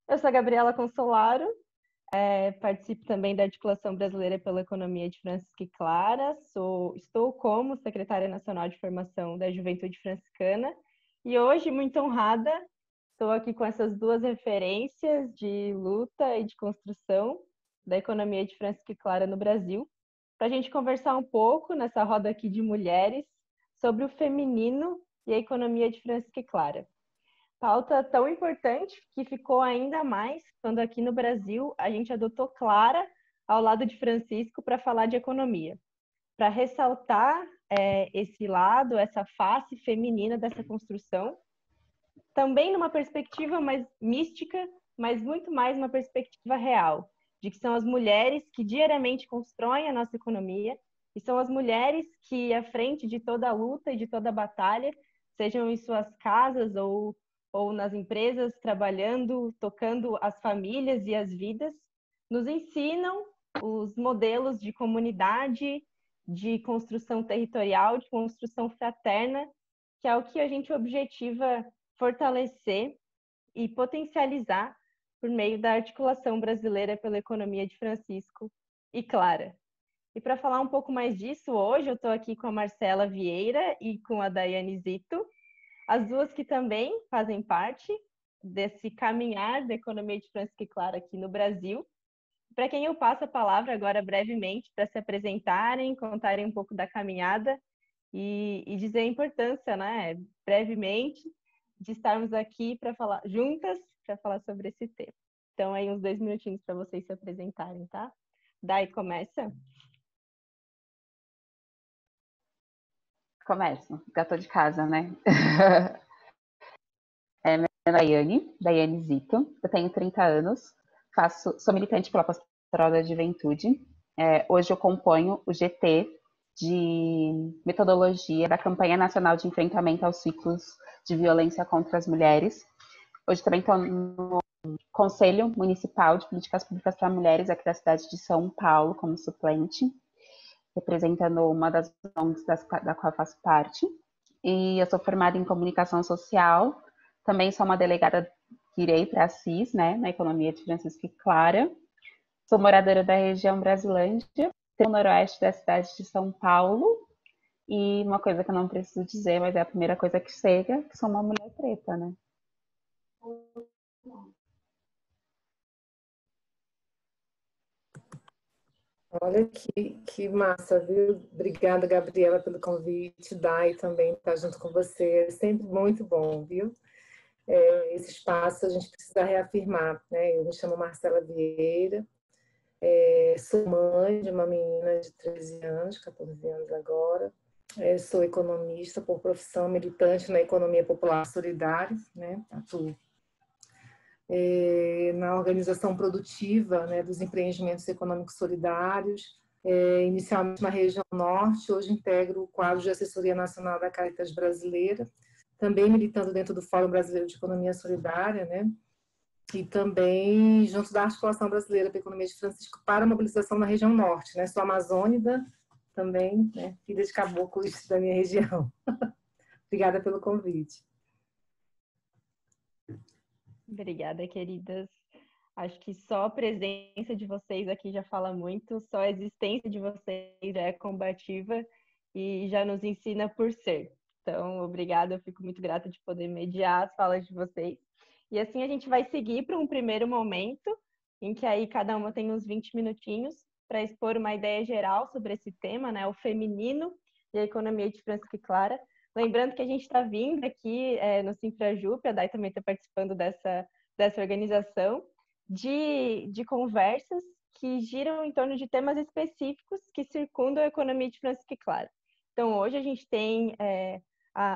Eu sou a Gabriela Consolaro, participo também da Articulação Brasileira pela Economia de Francisco e Clara, estou como secretária nacional de formação da Juventude Franciscana e hoje, muito honrada, estou aqui com essas duas referências de luta e de construção da economia de Francisco e Clara no Brasil, para a gente conversar um pouco nessa roda aqui de mulheres sobre o feminino e a economia de Francisco e Clara. Pauta tão importante que ficou ainda mais quando aqui no Brasil a gente adotou Clara ao lado de Francisco para falar de economia, para ressaltar esse lado, essa face feminina dessa construção, também numa perspectiva mais mística, mas muito mais uma perspectiva real, de que são as mulheres que diariamente constroem a nossa economia e são as mulheres que, à frente de toda a luta e de toda a batalha, sejam em suas casas ou nas empresas, trabalhando, tocando as famílias e as vidas, nos ensinam os modelos de comunidade, de construção territorial, de construção fraterna, que é o que a gente objetiva fortalecer e potencializar por meio da Articulação Brasileira pela Economia de Francisco e Clara. E para falar um pouco mais disso, hoje eu estou aqui com a Marcela Vieira e com a Daiane Zito, as duas que também fazem parte desse caminhar da economia de Francisco e Clara aqui no Brasil. Para quem eu passo a palavra agora brevemente para se apresentarem, contarem um pouco da caminhada e dizer a importância, né, brevemente, de estarmos aqui para falar juntas, para falar sobre esse tema. Então, aí uns 2 minutinhos para vocês se apresentarem, tá? Daí começa? Começo, já tô de casa, né? Meu nome é Daiane Zito, eu tenho 30 anos, sou militante pela Pastoral da Juventude. Hoje eu componho o GT de metodologia da Campanha Nacional de Enfrentamento aos Ciclos de Violência contra as Mulheres. Hoje também estou no Conselho Municipal de Políticas Públicas para Mulheres aqui da cidade de São Paulo como suplente, representando uma das ONGs da qual eu faço parte. E eu sou formada em comunicação social, também sou uma delegada que irei para a CIS, né, na economia de Francisco e Clara. Sou moradora da região Brasilândia, no noroeste da cidade de São Paulo. E uma coisa que eu não preciso dizer, mas é a primeira coisa que chega, que sou uma mulher preta, né? Olha que massa, viu? Obrigada, Gabriela, pelo convite. Dai também estar junto com você. É sempre muito bom, viu? Esse espaço a gente precisa reafirmar, né? Eu me chamo Marcela Vieira, sou mãe de uma menina de 13 anos, 14 anos agora. Sou economista por profissão, militante na economia popular solidária, né? Atuo na organização produtiva, né, dos empreendimentos econômicos solidários, inicialmente na região norte, hoje integro o quadro de assessoria nacional da Caritas Brasileira, também militando dentro do Fórum Brasileiro de Economia Solidária, né, e também junto da Articulação Brasileira para a Economia de Francisco para a mobilização na região norte, né, sou amazônida também, né, filha de caboclos da minha região. Obrigada pelo convite. Obrigada, queridas. Acho que só a presença de vocês aqui já fala muito, só a existência de vocês já é combativa e já nos ensina por ser. Então, obrigada, eu fico muito grata de poder mediar as falas de vocês. E assim a gente vai seguir para um primeiro momento, em que aí cada uma tem uns 20 minutinhos para expor uma ideia geral sobre esse tema, né? O feminino e a economia de Francisco e Clara. Lembrando que a gente está vindo aqui no Sinfrajup, a Dai também está participando dessa organização, de conversas que giram em torno de temas específicos que circundam a economia de Francisco e Clara. Então, hoje a gente tem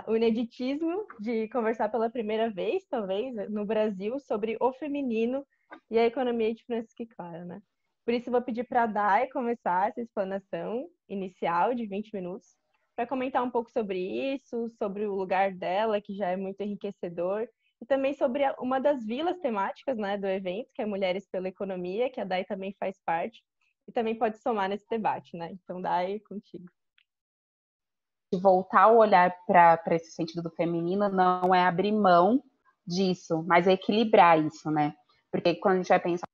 o ineditismo de conversar pela primeira vez, talvez, no Brasil, sobre o feminino e a economia de Francisco e Clara, né? Por isso, eu vou pedir para a Dai começar essa explanação inicial de 20 minutos, para comentar um pouco sobre isso, sobre o lugar dela, que já é muito enriquecedor, e também sobre uma das vilas temáticas, né, do evento, que é Mulheres pela Economia, que a Dai também faz parte, e também pode somar nesse debate, né? Então, Dai, contigo. De voltar o olhar para esse sentido do feminino não é abrir mão disso, mas é equilibrar isso, né? Porque quando a gente vai pensar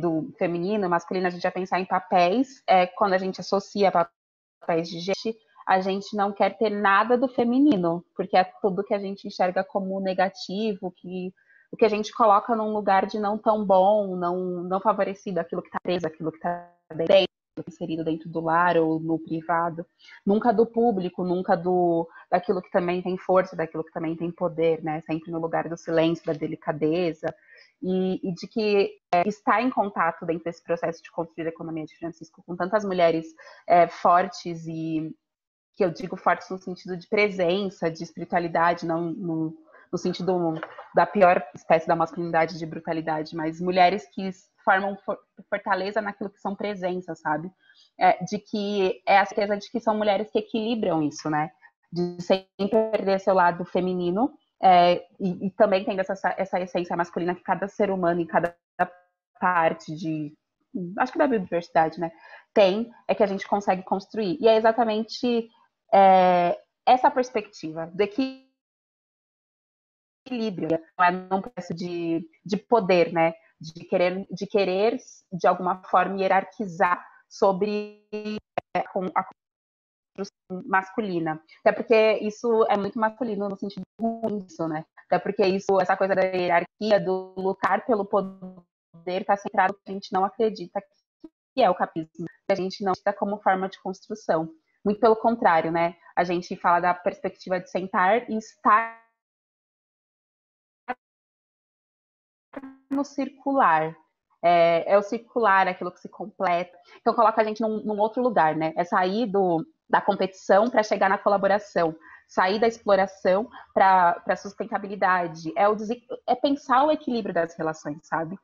do feminino, masculino, a gente vai pensar em papéis, quando a gente associa papéis de gente, a gente não quer ter nada do feminino, porque é tudo que a gente enxerga como negativo, o que a gente coloca num lugar de não tão bom, não favorecido, aquilo que está preso, aquilo que está dentro, inserido dentro do lar ou no privado, nunca do público, nunca daquilo que também tem força, daquilo que também tem poder, né? Sempre no lugar do silêncio, da delicadeza, e de que estar em contato dentro desse processo de construir a economia de Francisco com tantas mulheres fortes, e que eu digo fortes no sentido de presença, de espiritualidade, não no sentido da pior espécie da masculinidade, de brutalidade, mas mulheres que formam fortaleza naquilo que são presença, sabe? De que a certeza de que são mulheres que equilibram isso, né? De sempre perder seu lado feminino, e também tendo essa essência masculina que cada ser humano, em cada parte acho que da biodiversidade, né? É que a gente consegue construir. E é exatamente essa perspectiva do equilíbrio, não é num processo de poder, né? De querer, de alguma forma, hierarquizar sobre a construção masculina. Até porque isso é muito masculino no sentido ruim disso, né? Até porque essa coisa da hierarquia, do lutar pelo poder, está centrado que a gente não acredita que é o capitalismo, que a gente não está como forma de construção. Muito pelo contrário, né? A gente fala da perspectiva de sentar e estar no circular. É o circular, aquilo que se completa. Então, coloca a gente num outro lugar, né? É sair da competição para chegar na colaboração. Sair da exploração para a sustentabilidade. É pensar o equilíbrio das relações, sabe?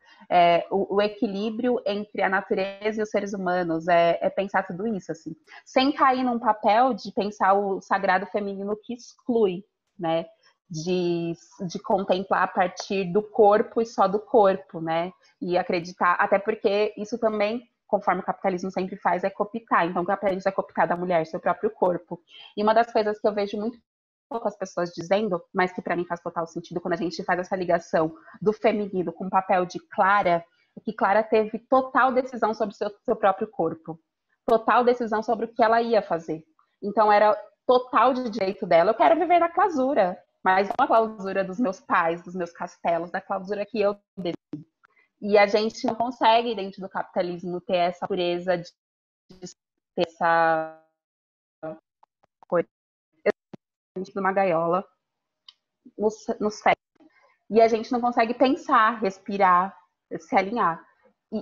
O equilíbrio entre a natureza e os seres humanos. É pensar tudo isso, assim. Sem cair num papel de pensar o sagrado feminino que exclui, né? De contemplar a partir do corpo e só do corpo, né? E acreditar, até porque isso também, conforme o capitalismo sempre faz, é cooptar. Então, o capitalismo é cooptar da mulher, seu próprio corpo. E uma das coisas que eu vejo muito poucas pessoas dizendo, mas que para mim faz total sentido quando a gente faz essa ligação do feminino com o papel de Clara, é que Clara teve total decisão sobre o seu próprio corpo. Total decisão sobre o que ela ia fazer. Então, era total de direito dela. Eu quero viver na clausura, mas não a clausura dos meus pais, dos meus castelos, da clausura que eu decido. E a gente não consegue, dentro do capitalismo, ter essa pureza de ter essa coisa dentro de uma gaiola nos pés. E a gente não consegue pensar, respirar, se alinhar.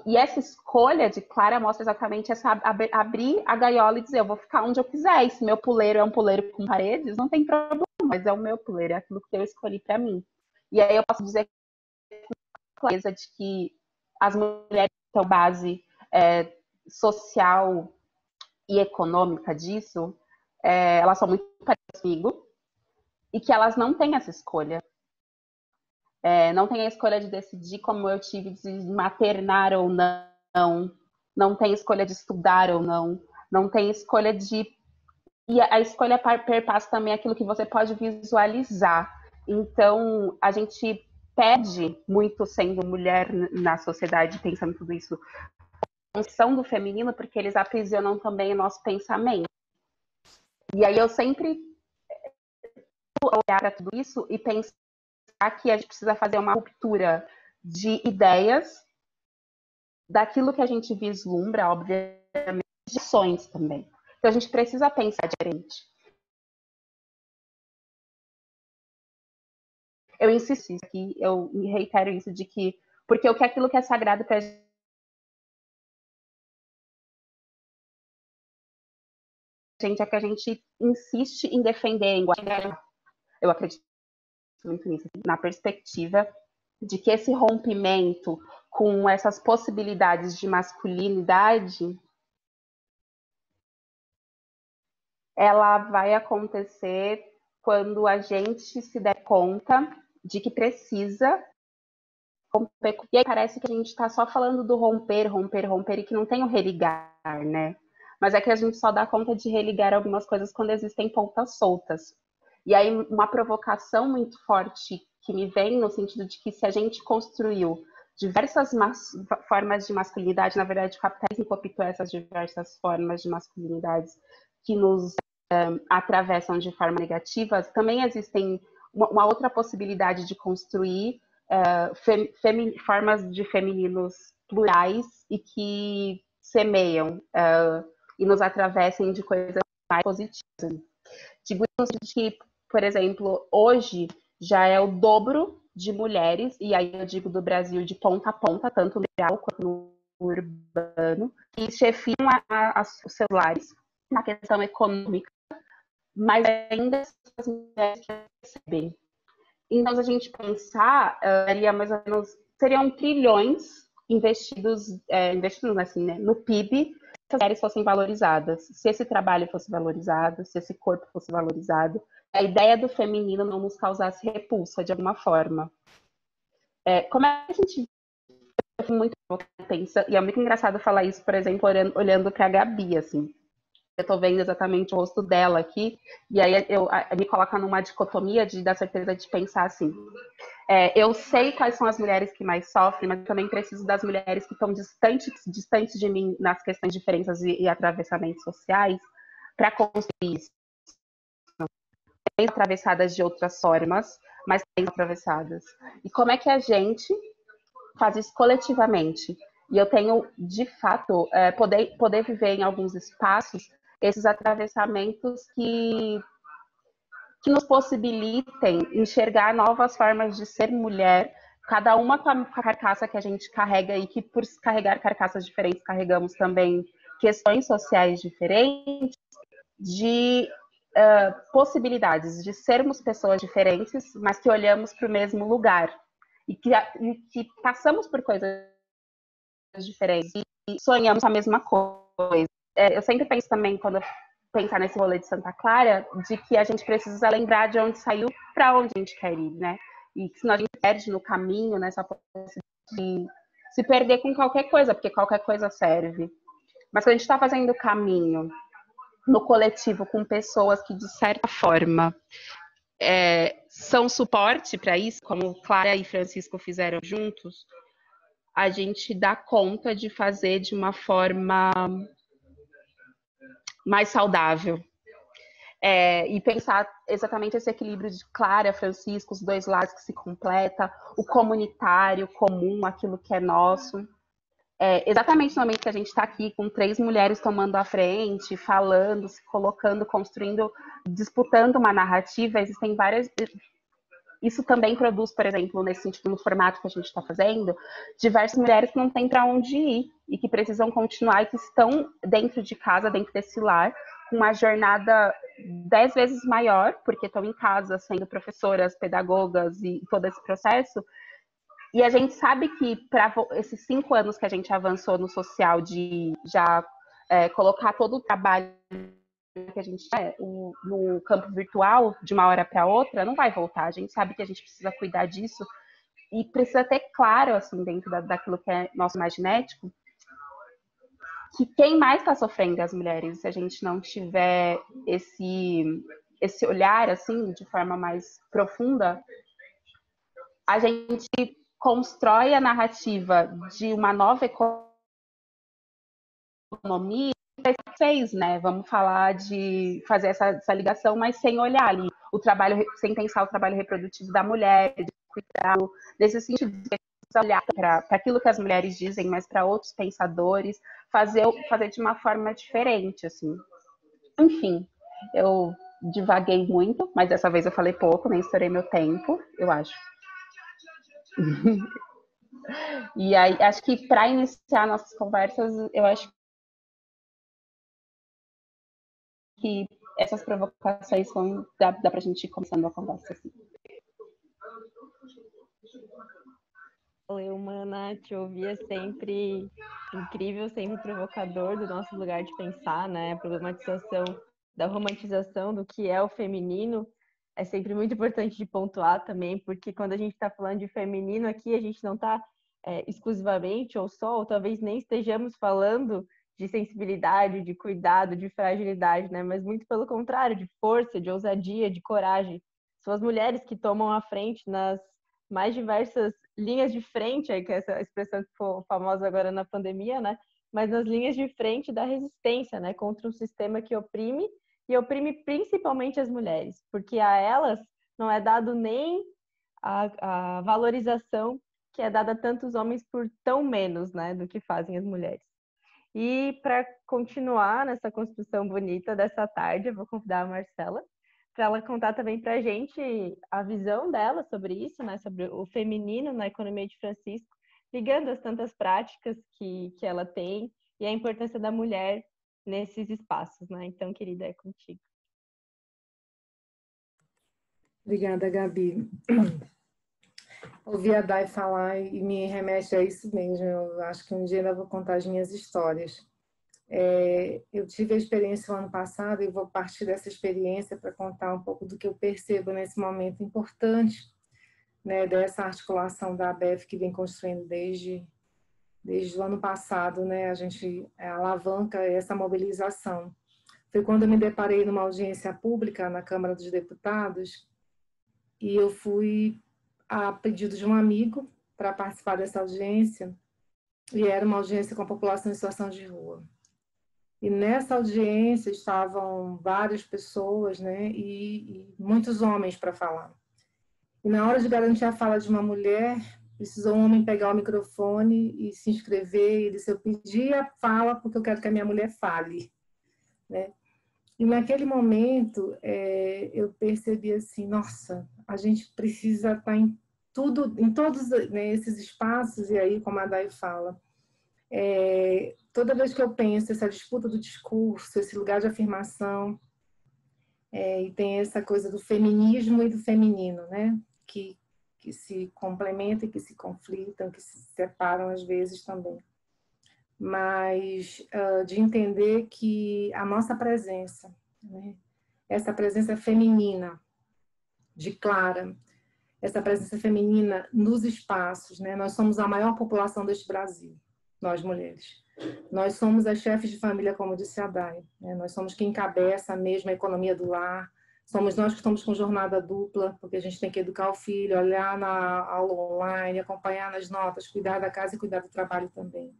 E essa escolha de Clara mostra exatamente essa abrir a gaiola e dizer, eu vou ficar onde eu quiser. E se meu puleiro é um puleiro com paredes, não tem problema, mas é o meu puleiro, é aquilo que eu escolhi para mim. E aí eu posso dizer com clareza de que as mulheres que são base social e econômica disso, elas são muito parecidas comigo, e que elas não têm essa escolha. Não tem a escolha de decidir como eu tive de maternar ou não, não tem escolha de estudar ou não tem escolha de... E a escolha perpassa também aquilo que você pode visualizar. Então, a gente pede muito, sendo mulher na sociedade, pensando tudo isso, a função do feminino, porque eles aprisionam também o nosso pensamento. E aí eu sempre olhar para tudo isso e pensar que a gente precisa fazer uma ruptura de ideias, daquilo que a gente vislumbra, obviamente, de ações também. Então a gente precisa pensar diferente. Eu insisto aqui, eu reitero isso, de que, porque o que é aquilo que é sagrado para a gente é que a gente insiste em defender a linguagem. Eu acredito muito nisso, na perspectiva de que esse rompimento com essas possibilidades de masculinidade, ela vai acontecer quando a gente se der conta de que precisa romper. E aí parece que a gente está só falando do romper, romper, romper, e que não tem o religar, né? Mas é que a gente só dá conta de religar algumas coisas quando existem pontas soltas. E aí uma provocação muito forte que me vem no sentido de que se a gente construiu diversas formas de masculinidade. Na verdade, o capitalismo cooptou essas diversas formas de masculinidades que nos atravessam de forma negativa. Também existem uma outra possibilidade de construir formas de femininos plurais e que semeiam e nos atravessem de coisas mais positivas. Digo isso que, por exemplo, hoje já é o dobro de mulheres, e aí eu digo do Brasil de ponta a ponta, tanto no rural quanto no urbano, que chefiam os seus lares na questão econômica, mas ainda as mulheres que recebem. Então, se a gente pensar, seria mais ou menos, seriam trilhões investidos assim, né, no PIB, se as mulheres fossem valorizadas, se esse trabalho fosse valorizado, se esse corpo fosse valorizado, a ideia do feminino não nos causasse repulsa de alguma forma. Como é que a gente muito pensa, e é muito engraçado falar isso, por exemplo, olhando para a Gabi, assim. Eu estou vendo exatamente o rosto dela aqui, e aí me coloca numa dicotomia de dar certeza de pensar assim. Eu sei quais são as mulheres que mais sofrem, mas também preciso das mulheres que estão distantes de mim nas questões de diferenças e atravessamentos sociais para construir isso. Bem atravessadas de outras formas, mas bem atravessadas. E como é que a gente faz isso coletivamente? E eu tenho, de fato, poder viver em alguns espaços esses atravessamentos que nos possibilitem enxergar novas formas de ser mulher, cada uma com a carcaça que a gente carrega e que, por carregar carcaças diferentes, carregamos também questões sociais diferentes, de possibilidades de sermos pessoas diferentes, mas que olhamos para o mesmo lugar e que passamos por coisas diferentes e sonhamos a mesma coisa. Eu sempre penso também, quando eu pensar nesse rolê de Santa Clara, de que a gente precisa lembrar de onde saiu para onde a gente quer ir, né? E que senão a gente perde no caminho, nessa possibilidade de se perder com qualquer coisa, porque qualquer coisa serve. Mas quando a gente está fazendo o caminho no coletivo com pessoas que, de certa forma, são suporte para isso, como Clara e Francisco fizeram juntos, a gente dá conta de fazer de uma forma mais saudável. E pensar exatamente esse equilíbrio de Clara, Francisco, os dois lados que se completa, o comunitário, comum, aquilo que é nosso. Exatamente no momento que a gente está aqui com 3 mulheres tomando a frente, falando, se colocando, construindo, disputando uma narrativa, existem várias. Isso também produz, por exemplo, nesse sentido, no formato que a gente está fazendo, diversas mulheres que não têm para onde ir e que precisam continuar e que estão dentro de casa, dentro desse lar, com uma jornada 10 vezes maior, porque estão em casa sendo professoras, pedagogas e todo esse processo. E a gente sabe que para esses 5 anos que a gente avançou no social, de já colocar todo o trabalho que a gente no campo virtual, de uma hora para outra, não vai voltar. A gente sabe que a gente precisa cuidar disso e precisa ter claro, assim, dentro daquilo que é nosso imaginético, que quem mais está sofrendo é as mulheres. Se a gente não tiver esse olhar, assim, de forma mais profunda, a gente constrói a narrativa de uma nova economia, né? Vamos falar de fazer essa ligação, mas sem olhar ali o trabalho, sem pensar o trabalho reprodutivo da mulher, de cuidar nesse sentido de olhar para aquilo que as mulheres dizem, mas para outros pensadores, fazer de uma forma diferente, assim. Enfim, eu divaguei muito, mas dessa vez eu falei pouco, nem estourei meu tempo, eu acho. E aí, acho que para iniciar nossas conversas, eu acho que essas provocações dá para a gente ir começando a conversa assim. Valeu, Mana, te ouvir é sempre incrível, sempre provocador do nosso lugar de pensar, né? A problematização da romantização do que é o feminino é sempre muito importante de pontuar também, porque quando a gente está falando de feminino aqui, a gente não está exclusivamente ou só, ou talvez nem estejamos falando de sensibilidade, de cuidado, de fragilidade, né? Mas muito pelo contrário, de força, de ousadia, de coragem. São as mulheres que tomam a frente nas mais diversas linhas de frente, que é essa expressão que ficou famosa agora na pandemia, né? Mas nas linhas de frente da resistência, né? Contra um sistema que oprime e oprime principalmente as mulheres, porque a elas não é dado nem a valorização que é dada a tantos homens por tão menos, né, do que fazem as mulheres. E para continuar nessa construção bonita dessa tarde, eu vou convidar a Marcela para ela contar também para a gente a visão dela sobre isso, né, sobre o feminino na economia de Francisco, ligando as tantas práticas que ela tem e a importância da mulher nesses espaços, né? Então, querida, é contigo. Obrigada, Gabi. Ouvi a Dai falar e me remete a isso mesmo. Eu acho que um dia eu vou contar as minhas histórias. Eu tive a experiência no ano passado e vou partir dessa experiência para contar um pouco do que eu percebo nesse momento importante, né, dessa articulação da ABEF que vem construindo desde o ano passado, né, a gente alavanca essa mobilização. Foi quando eu me deparei numa audiência pública na Câmara dos Deputados e eu fui a pedido de um amigo para participar dessa audiência, e era uma audiência com a população em situação de rua. E nessa audiência estavam várias pessoas, né, e muitos homens para falar. E na hora de garantir a fala de uma mulher, precisou um homem pegar o microfone e se inscrever e disse: eu pedi a fala porque eu quero que a minha mulher fale, né? E naquele momento eu percebi assim, nossa, a gente precisa estar em tudo, em todos, né, esses espaços. E aí, como a Dai fala, toda vez que eu penso essa disputa do discurso, esse lugar de afirmação, e tem essa coisa do feminismo e do feminino, né, que se complementam, que se conflitam, que se separam às vezes também. Mas de entender que a nossa presença, né, essa presença feminina de Clara, essa presença feminina nos espaços, né, nós somos a maior população deste Brasil, nós mulheres. Nós somos as chefes de família, como disse a Dai, né, nós somos quem encabeça mesmo a economia do lar, somos nós que estamos com jornada dupla, porque a gente tem que educar o filho, olhar na aula online, acompanhar nas notas, cuidar da casa e cuidar do trabalho também.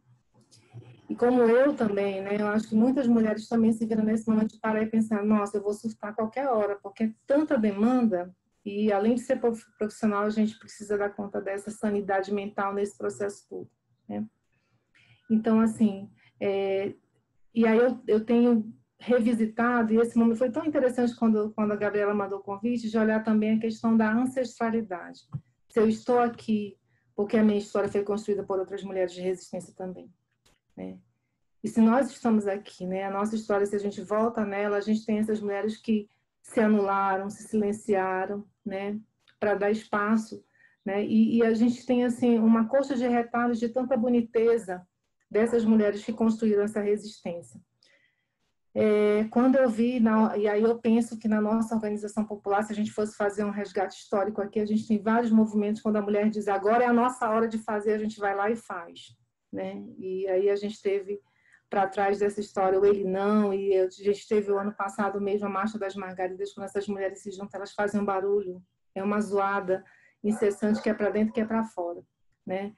E como eu também, né, eu acho que muitas mulheres também se viram nesse momento de parar e pensar, nossa, eu vou surtar a qualquer hora, porque é tanta demanda, e além de ser profissional, a gente precisa dar conta dessa sanidade mental nesse processo todo, né? Então, assim, e aí eu tenho revisitado, e esse momento foi tão interessante quando a Gabriela mandou o convite, de olhar também a questão da ancestralidade. Se eu estou aqui, porque a minha história foi construída por outras mulheres de resistência também, né? E se nós estamos aqui, né, a nossa história, se a gente volta nela, a gente tem essas mulheres que se anularam, se silenciaram, né, para dar espaço, né, e a gente tem assim uma coxa de retalhos de tanta boniteza dessas mulheres que construíram essa resistência. Quando eu vi, e aí eu penso que na nossa organização popular, se a gente fosse fazer um resgate histórico aqui, a gente tem vários movimentos quando a mulher diz agora é a nossa hora de fazer, a gente vai lá e faz, né? E aí a gente teve para trás dessa história o Ele Não, e a gente teve o ano passado mesmo a Marcha das Margaridas, quando essas mulheres se juntam, elas fazem um barulho, é uma zoada incessante que é para dentro que é para fora, né?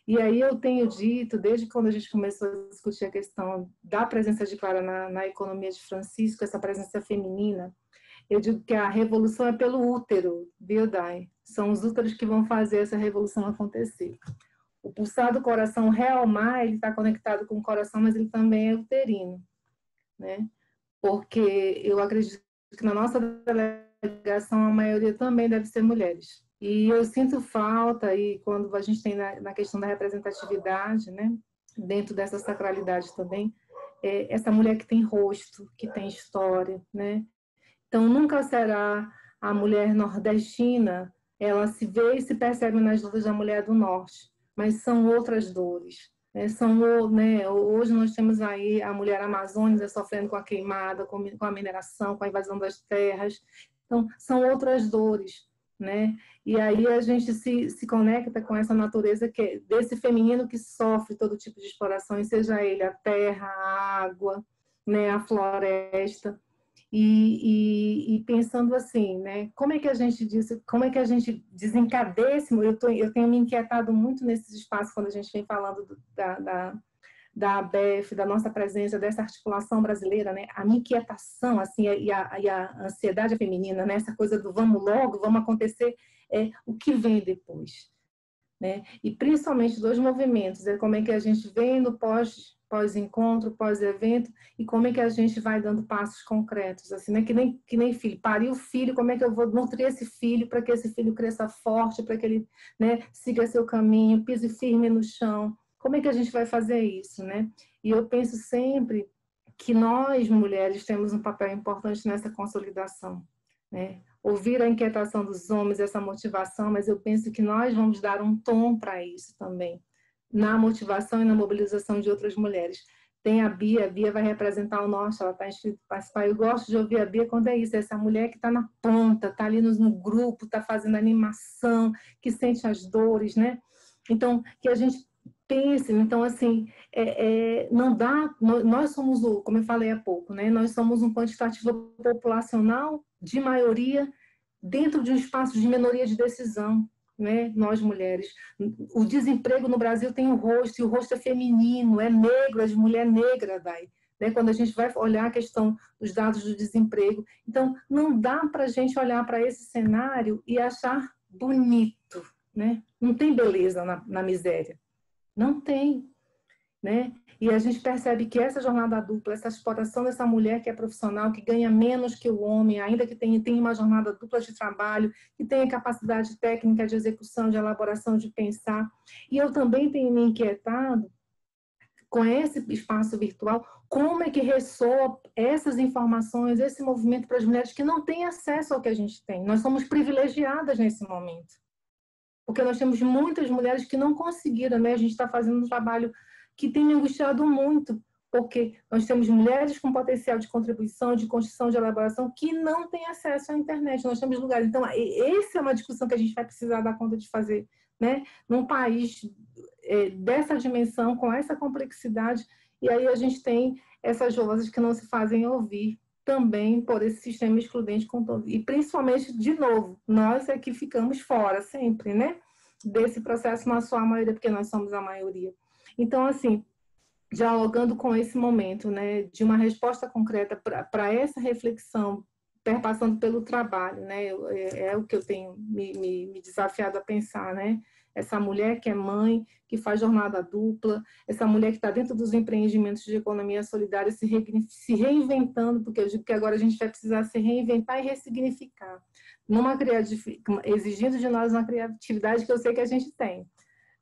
E aí eu tenho dito, desde quando a gente começou a discutir a questão da presença de Clara na economia de Francisco, essa presença feminina, eu digo que a revolução é pelo útero, viu, Dai? São os úteros que vão fazer essa revolução acontecer. O pulsar do coração real mar, ele está conectado com o coração, mas ele também é uterino, né? Porque eu acredito que na nossa delegação a maioria também deve ser mulheres. E eu sinto falta, e quando a gente tem na questão da representatividade, né, dentro dessa sacralidade também, essa mulher que tem rosto, que tem história, né? Então, nunca será a mulher nordestina, ela se vê e se percebe nas lutas da mulher do norte, mas são outras dores. Né, hoje nós temos aí a mulher amazônica sofrendo com a queimada, com a mineração, com a invasão das terras. Então, são outras dores, né? E aí a gente se conecta com essa natureza desse feminino que sofre todo tipo de exploração, seja ele a terra, a água, né, a floresta. E pensando assim, né? Como é que a gente desencadeia esse... Eu tenho me inquietado muito nesses espaços quando a gente vem falando da ABEF, da nossa presença, dessa articulação brasileira, né? A minha inquietação, assim, e a ansiedade feminina, né? Essa coisa do vamos logo, vamos acontecer, o que vem depois, né? E principalmente dos movimentos, como é que a gente vem no pós-encontro, pós-evento, e como é que a gente vai dando passos concretos, assim, né? Que nem filho, pariu o filho, como é que eu vou nutrir esse filho para que esse filho cresça forte, para que ele, né, siga seu caminho, pise firme no chão. Como é que a gente vai fazer isso, né? E eu penso sempre que nós, mulheres, temos um papel importante nessa consolidação, né? Ouvir a inquietação dos homens, essa motivação, mas eu penso que nós vamos dar um tom para isso também, na motivação e na mobilização de outras mulheres. Tem a Bia vai representar o Norte, ela está inscrita para participar. Eu gosto de ouvir a Bia quando é isso, essa mulher que está na ponta, está ali no grupo, está fazendo animação, que sente as dores, né? Então, que a gente pense, então, assim, não dá, nós somos, como eu falei há pouco, né? Nós somos um quantitativo populacional de maioria dentro de um espaço de minoria de decisão, né? Nós mulheres. O desemprego no Brasil tem um rosto, e o rosto é feminino, é negro, é de mulher negra, né? Quando a gente vai olhar a questão dos dados do desemprego. Então, não dá para a gente olhar para esse cenário e achar bonito, né? Não tem beleza na miséria. Não tem, né? E a gente percebe que essa jornada dupla, essa exploração dessa mulher que é profissional, que ganha menos que o homem, ainda que tenha uma jornada dupla de trabalho, que tenha capacidade técnica de execução, de elaboração, de pensar. E eu também tenho me inquietado com esse espaço virtual, como é que ressoa essas informações, esse movimento para as mulheres que não têm acesso ao que a gente tem. Nós somos privilegiadas nesse momento. Porque nós temos muitas mulheres que não conseguiram, né? A gente está fazendo um trabalho que tem me angustiado muito, porque nós temos mulheres com potencial de contribuição, de construção, de elaboração, que não têm acesso à internet. Nós temos lugares. Então, essa é uma discussão que a gente vai precisar dar conta de fazer, né? Num país dessa dimensão, com essa complexidade, e aí a gente tem essas vozes que não se fazem ouvir também por esse sistema excludente e principalmente, de novo, nós é que ficamos fora sempre, né? Desse processo, na sua maioria, porque nós somos a maioria. Então, assim, dialogando com esse momento, né, de uma resposta concreta para essa reflexão, perpassando pelo trabalho, né, é o que eu tenho me desafiado a pensar, né, essa mulher que é mãe, que faz jornada dupla, essa mulher que está dentro dos empreendimentos de economia solidária se reinventando, porque eu digo que agora a gente vai precisar se reinventar e ressignificar, exigindo de nós uma criatividade que eu sei que a gente tem,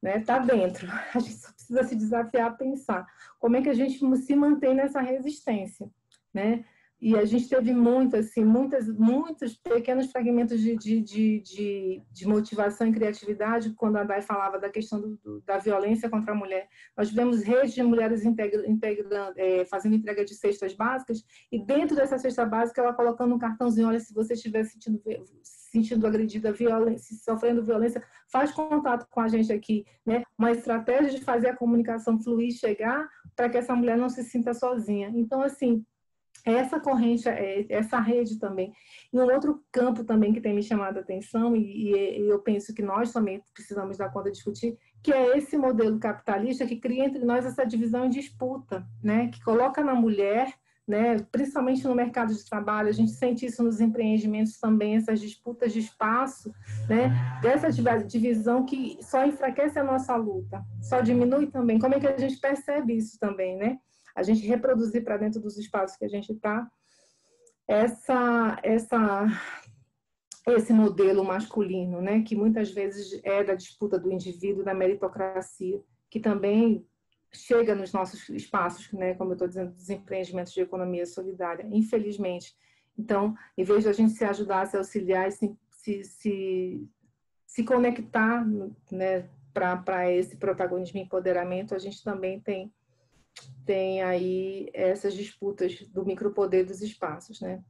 né? Tá dentro. A gente só precisa se desafiar a pensar como é que a gente se mantém nessa resistência, né? E a gente teve muitos pequenos fragmentos de motivação e criatividade quando a Day falava da questão da violência contra a mulher. Nós tivemos redes de mulheres fazendo entrega de cestas básicas, e dentro dessa cesta básica ela colocando um cartãozinho: olha, se você estiver sentindo agredida, sofrendo violência, faz contato com a gente aqui, né? Uma estratégia de fazer a comunicação fluir, chegar, para que essa mulher não se sinta sozinha. Então, assim, essa corrente, essa rede também. E um outro campo também que tem me chamado a atenção, e eu penso que nós também precisamos dar conta de discutir, que é esse modelo capitalista que cria entre nós essa divisão e disputa, né? Que coloca na mulher, né, principalmente no mercado de trabalho, a gente sente isso nos empreendimentos também, essas disputas de espaço, né, dessa divisão que só enfraquece a nossa luta, só diminui também. Como é que a gente percebe isso também, né? A gente reproduzir para dentro dos espaços que a gente está esse modelo masculino, né, que muitas vezes é da disputa do indivíduo, da meritocracia, que também chega nos nossos espaços, né, como eu estou dizendo, dos empreendimentos de economia solidária, infelizmente. Então, em vez de a gente se ajudar, se auxiliar, se conectar, né, para esse protagonismo e empoderamento, a gente também tem aí essas disputas do micropoder dos espaços, né?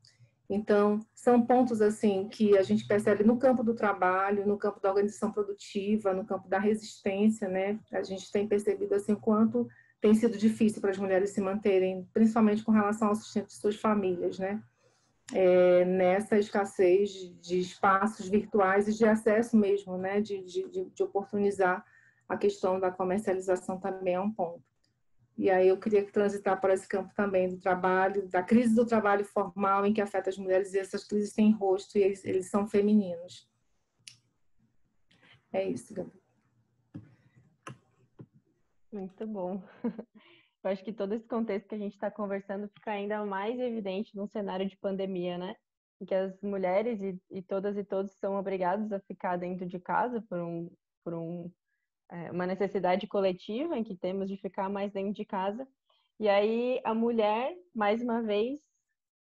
Então, são pontos assim que a gente percebe no campo do trabalho, no campo da organização produtiva, no campo da resistência, né? A gente tem percebido assim o quanto tem sido difícil para as mulheres se manterem, principalmente com relação ao sustento de suas famílias, né? nessa escassez de espaços virtuais e de acesso mesmo, né, de oportunizar a questão da comercialização também é um ponto. E aí eu queria transitar para esse campo também do trabalho, da crise do trabalho formal em que afeta as mulheres, e essas crises têm rosto e eles são femininos. É isso, Gabi. Muito bom. Eu acho que todo esse contexto que a gente está conversando fica ainda mais evidente num cenário de pandemia, né? Em que as mulheres e todas e todos são obrigados a ficar dentro de casa por uma necessidade coletiva em que temos de ficar mais dentro de casa. E aí a mulher, mais uma vez,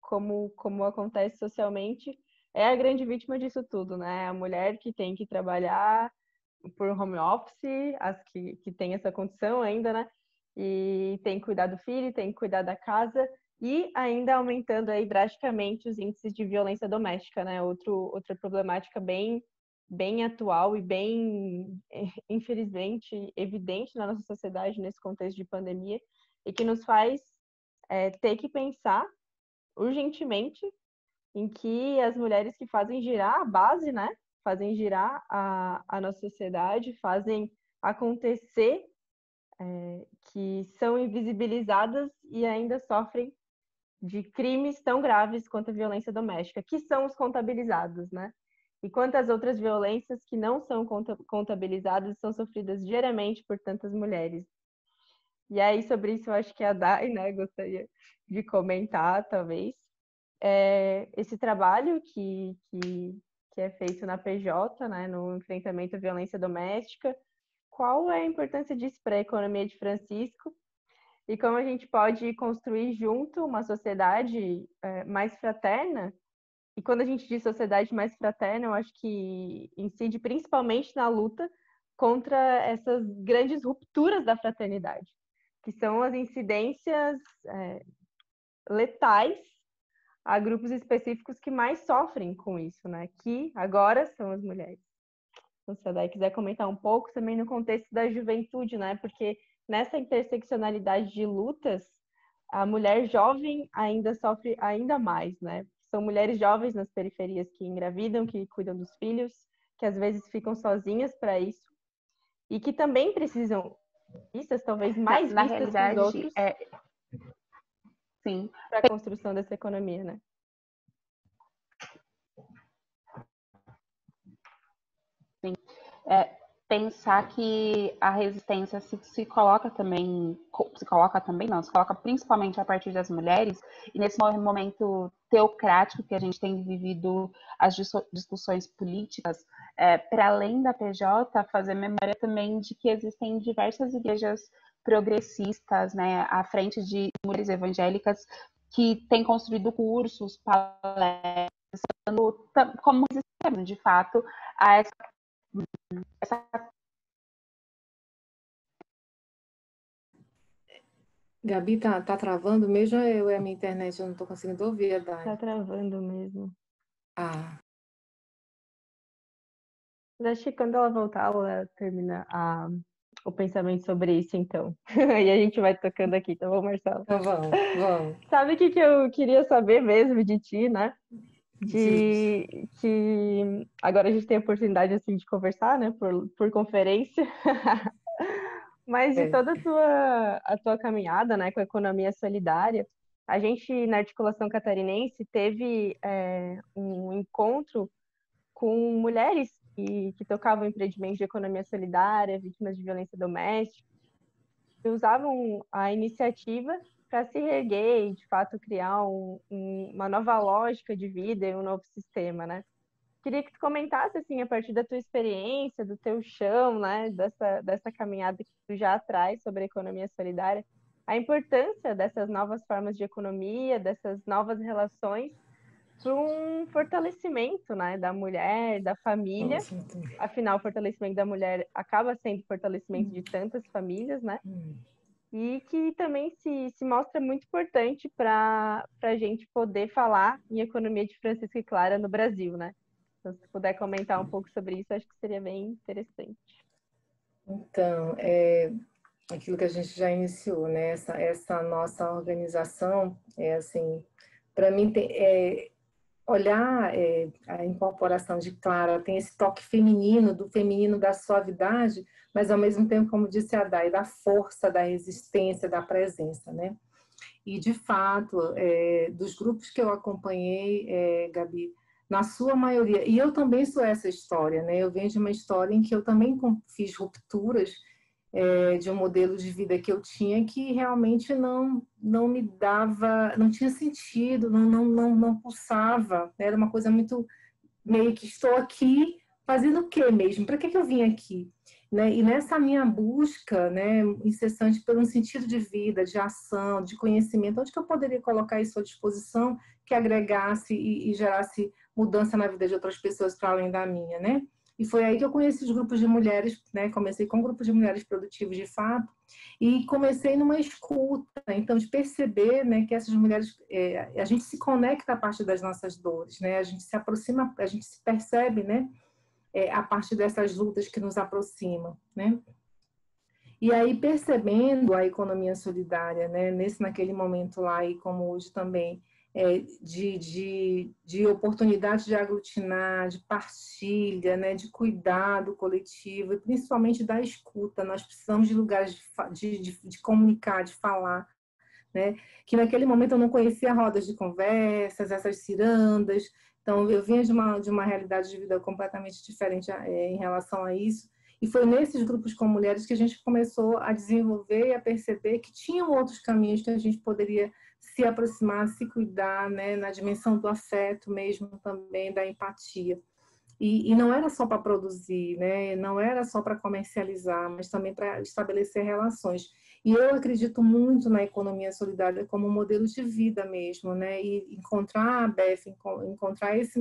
como acontece socialmente, é a grande vítima disso tudo, né? A mulher que tem que trabalhar por home office, as que têm essa condição ainda, né? E tem que cuidar do filho, tem que cuidar da casa, e ainda aumentando aí drasticamente os índices de violência doméstica, né? Outra problemática bem atual e bem, infelizmente, evidente na nossa sociedade nesse contexto de pandemia, e que nos faz ter que pensar urgentemente em que as mulheres que fazem girar a base, né? Fazem girar a nossa sociedade, fazem acontecer, que são invisibilizadas e ainda sofrem de crimes tão graves quanto a violência doméstica, que são os contabilizados, né? E quantas outras violências que não são contabilizadas são sofridas diariamente por tantas mulheres. E aí, sobre isso, eu acho que a Dai, né, gostaria de comentar, talvez, esse trabalho que é feito na PJ, né, no enfrentamento à violência doméstica, qual é a importância disso para a economia de Francisco e como a gente pode construir junto uma sociedade mais fraterna. E quando a gente diz sociedade mais fraterna, eu acho que incide principalmente na luta contra essas grandes rupturas da fraternidade, que são as incidências letais a grupos específicos que mais sofrem com isso, né? Que agora são as mulheres. Então, se a Day quiser comentar um pouco também no contexto da juventude, né? Porque nessa interseccionalidade de lutas, a mulher jovem ainda sofre ainda mais, né? São mulheres jovens nas periferias que engravidam, que cuidam dos filhos, que às vezes ficam sozinhas para isso e que também precisam vistas, talvez mais Na vistas que os realidade, outros, sim. para a construção dessa economia, né? Sim. Pensar que a resistência se coloca também, não, se coloca principalmente a partir das mulheres, e nesse momento teocrático que a gente tem vivido as discussões políticas, para além da PJ, fazer memória também de que existem diversas igrejas progressistas, né, à frente de mulheres evangélicas que têm construído cursos, palestras, como resistência, de fato, a essa. Gabi, tá travando mesmo ou é a minha internet? Eu não estou conseguindo ouvir a Dai. Tá travando mesmo. Ah, Mas acho que quando ela voltar, ela termina o pensamento sobre isso, então. E a gente vai tocando aqui, tá bom, Marcelo? então vamos. Sabe o que eu queria saber mesmo de ti, né? Diz. De que agora a gente tem a oportunidade assim de conversar, né, por conferência, mas de toda a tua caminhada, né, com a economia solidária, a gente na articulação catarinense teve um encontro com mulheres que tocavam empreendimentos de economia solidária, vítimas de violência doméstica, e usavam a iniciativa para se reerguer e, de fato, criar uma nova lógica de vida e um novo sistema, né? Queria que tu comentasse, assim, a partir da tua experiência, do teu chão, né, dessa caminhada que tu já traz sobre a economia solidária, a importância dessas novas formas de economia, dessas novas relações, para um fortalecimento, né, da mulher, da família. Nossa, Afinal, o fortalecimento da mulher acaba sendo fortalecimento de tantas famílias, né? E que também se mostra muito importante para a gente poder falar em economia de Francisco e Clara no Brasil, né? Então, se puder comentar um pouco sobre isso, acho que seria bem interessante. Então, aquilo que a gente já iniciou, né? Essa nossa organização, assim, para mim olhar a incorporação de Clara tem esse toque feminino, do feminino da suavidade, mas ao mesmo tempo, como disse a Day, da força, da resistência, da presença, né? E, de fato, dos grupos que eu acompanhei, Gabi, na sua maioria, e eu também sou essa história, né? Eu venho de uma história em que eu também fiz rupturas de um modelo de vida que eu tinha que realmente não me dava, não tinha sentido, não pulsava, era uma coisa muito meio que estou aqui fazendo o quê mesmo? Para que eu vim aqui? Né? E nessa minha busca, né, incessante por um sentido de vida, de ação, de conhecimento, onde que eu poderia colocar isso à disposição que agregasse e gerasse mudança na vida de outras pessoas para além da minha, né? E foi aí que eu conheci os grupos de mulheres, né? Comecei com grupos de mulheres produtivos de fato e comecei numa escuta, então de perceber, né, que essas mulheres, a gente se conecta a partir das nossas dores, né? A gente se aproxima, a gente se percebe, né? A partir dessas lutas que nos aproximam, né? E aí, percebendo a economia solidária, né, naquele momento lá, e como hoje também, de oportunidade de aglutinar, de partilha, né, de cuidado coletivo, e principalmente da escuta. Nós precisamos de lugares de comunicar, de falar, né? Que naquele momento eu não conhecia rodas de conversas, essas cirandas. Então, eu vinha de uma realidade de vida completamente diferente em relação a isso. E foi nesses grupos com mulheres que a gente começou a desenvolver e a perceber que tinham outros caminhos que a gente poderia se aproximar, se cuidar, né, na dimensão do afeto mesmo também, da empatia. E não era só para produzir, né? Não era só para comercializar, mas também para estabelecer relações. E eu acredito muito na economia solidária como um modelo de vida mesmo, né? E encontrar a BEF, encontrar esse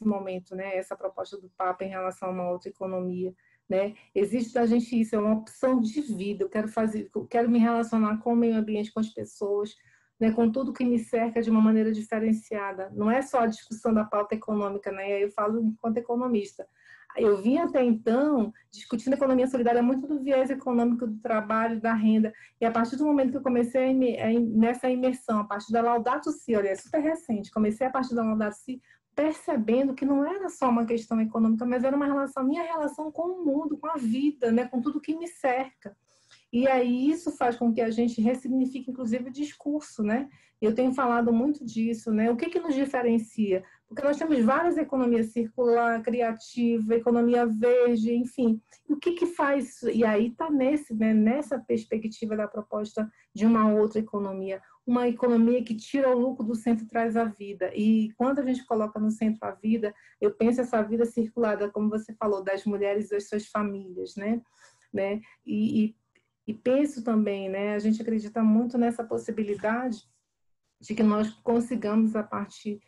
momento, né? Essa proposta do Papa em relação a uma outra economia, né? Existe da gente isso, é uma opção de vida. Eu quero me relacionar com o meio ambiente, com as pessoas, né, com tudo que me cerca de uma maneira diferenciada. Não é só a discussão da pauta econômica, né? Eu falo enquanto economista. Eu vim até então discutindo economia solidária muito do viés econômico do trabalho, da renda, e a partir do momento que eu comecei nessa imersão, a partir da Laudato Si, olha, é super recente, comecei a partir da Laudato Si, percebendo que não era só uma questão econômica, mas era uma relação, minha relação com o mundo, com a vida, né, com tudo que me cerca. E aí isso faz com que a gente ressignifique, inclusive, o discurso, né? Eu tenho falado muito disso, né? O que nos diferencia? Porque nós temos várias economias circular, criativa, economia verde, enfim. E o que faz isso? E aí está nessa perspectiva da proposta de uma outra economia, uma economia que tira o lucro do centro e traz a vida. E quando a gente coloca no centro a vida, eu penso essa vida circulada, como você falou, das mulheres e das suas famílias, né? E penso também, né, a gente acredita muito nessa possibilidade de que nós consigamos, a partir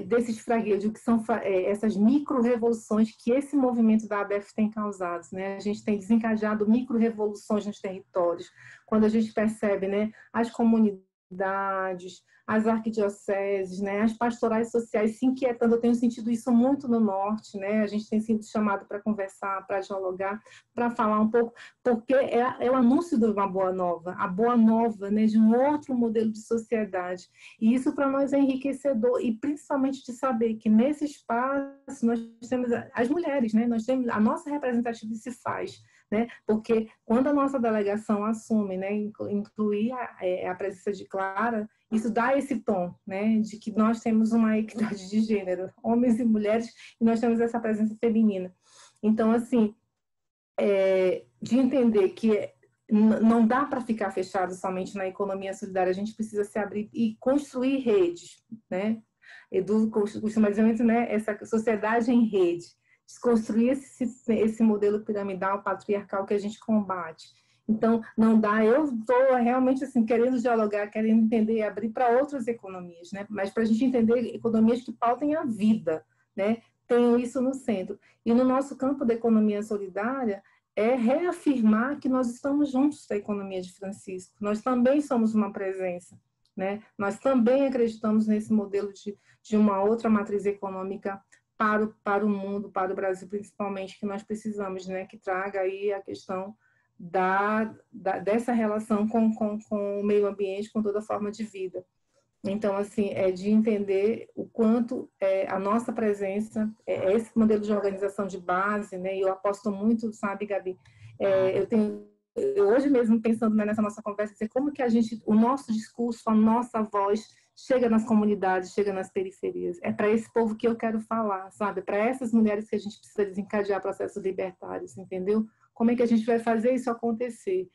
desses fraguejos, que são essas micro-revoluções que esse movimento da ABEF tem causado, né? A gente tem desencadeado micro-revoluções nos territórios, quando a gente percebe, né, as comunidades, as arquidioceses, né, as pastorais sociais se inquietando. Eu tenho sentido isso muito no norte, né? A gente tem sido chamado para conversar, para dialogar, para falar um pouco, porque é o anúncio de uma boa nova, a boa nova, né, de um outro modelo de sociedade. E isso para nós é enriquecedor, e principalmente de saber que nesse espaço nós temos as mulheres, né? Nós temos a nossa representatividade se faz, né? Porque quando a nossa delegação assume, né, incluir a presença de Clara, isso dá esse tom, né, de que nós temos uma equidade de gênero, homens e mulheres, e nós temos essa presença feminina. Então, assim, de entender que não dá para ficar fechado somente na economia solidária, a gente precisa se abrir e construir redes, né? Edu costuma dizer muito, né, essa sociedade em rede, desconstruir esse modelo piramidal, patriarcal que a gente combate. Então, não dá, eu estou realmente assim, querendo dialogar, querendo entender e abrir para outras economias, né? Mas para a gente entender economias que pautem a vida, né? Tenham isso no centro. E no nosso campo da economia solidária, é reafirmar que nós estamos juntos da economia de Francisco. Nós também somos uma presença, né? Nós também acreditamos nesse modelo de uma outra matriz econômica para o mundo, para o Brasil principalmente, que nós precisamos, né? Que traga aí a questão dessa relação com o meio ambiente, com toda forma de vida. Então, assim, é de entender o quanto a nossa presença, esse modelo de organização de base, né? E eu aposto muito, sabe, Gabi? Hoje mesmo pensando, né, nessa nossa conversa, dizer como que o nosso discurso, a nossa voz chega nas comunidades, chega nas periferias. É para esse povo que eu quero falar, sabe? Para essas mulheres que a gente precisa desencadear processos libertários, entendeu? Como é que a gente vai fazer isso acontecer?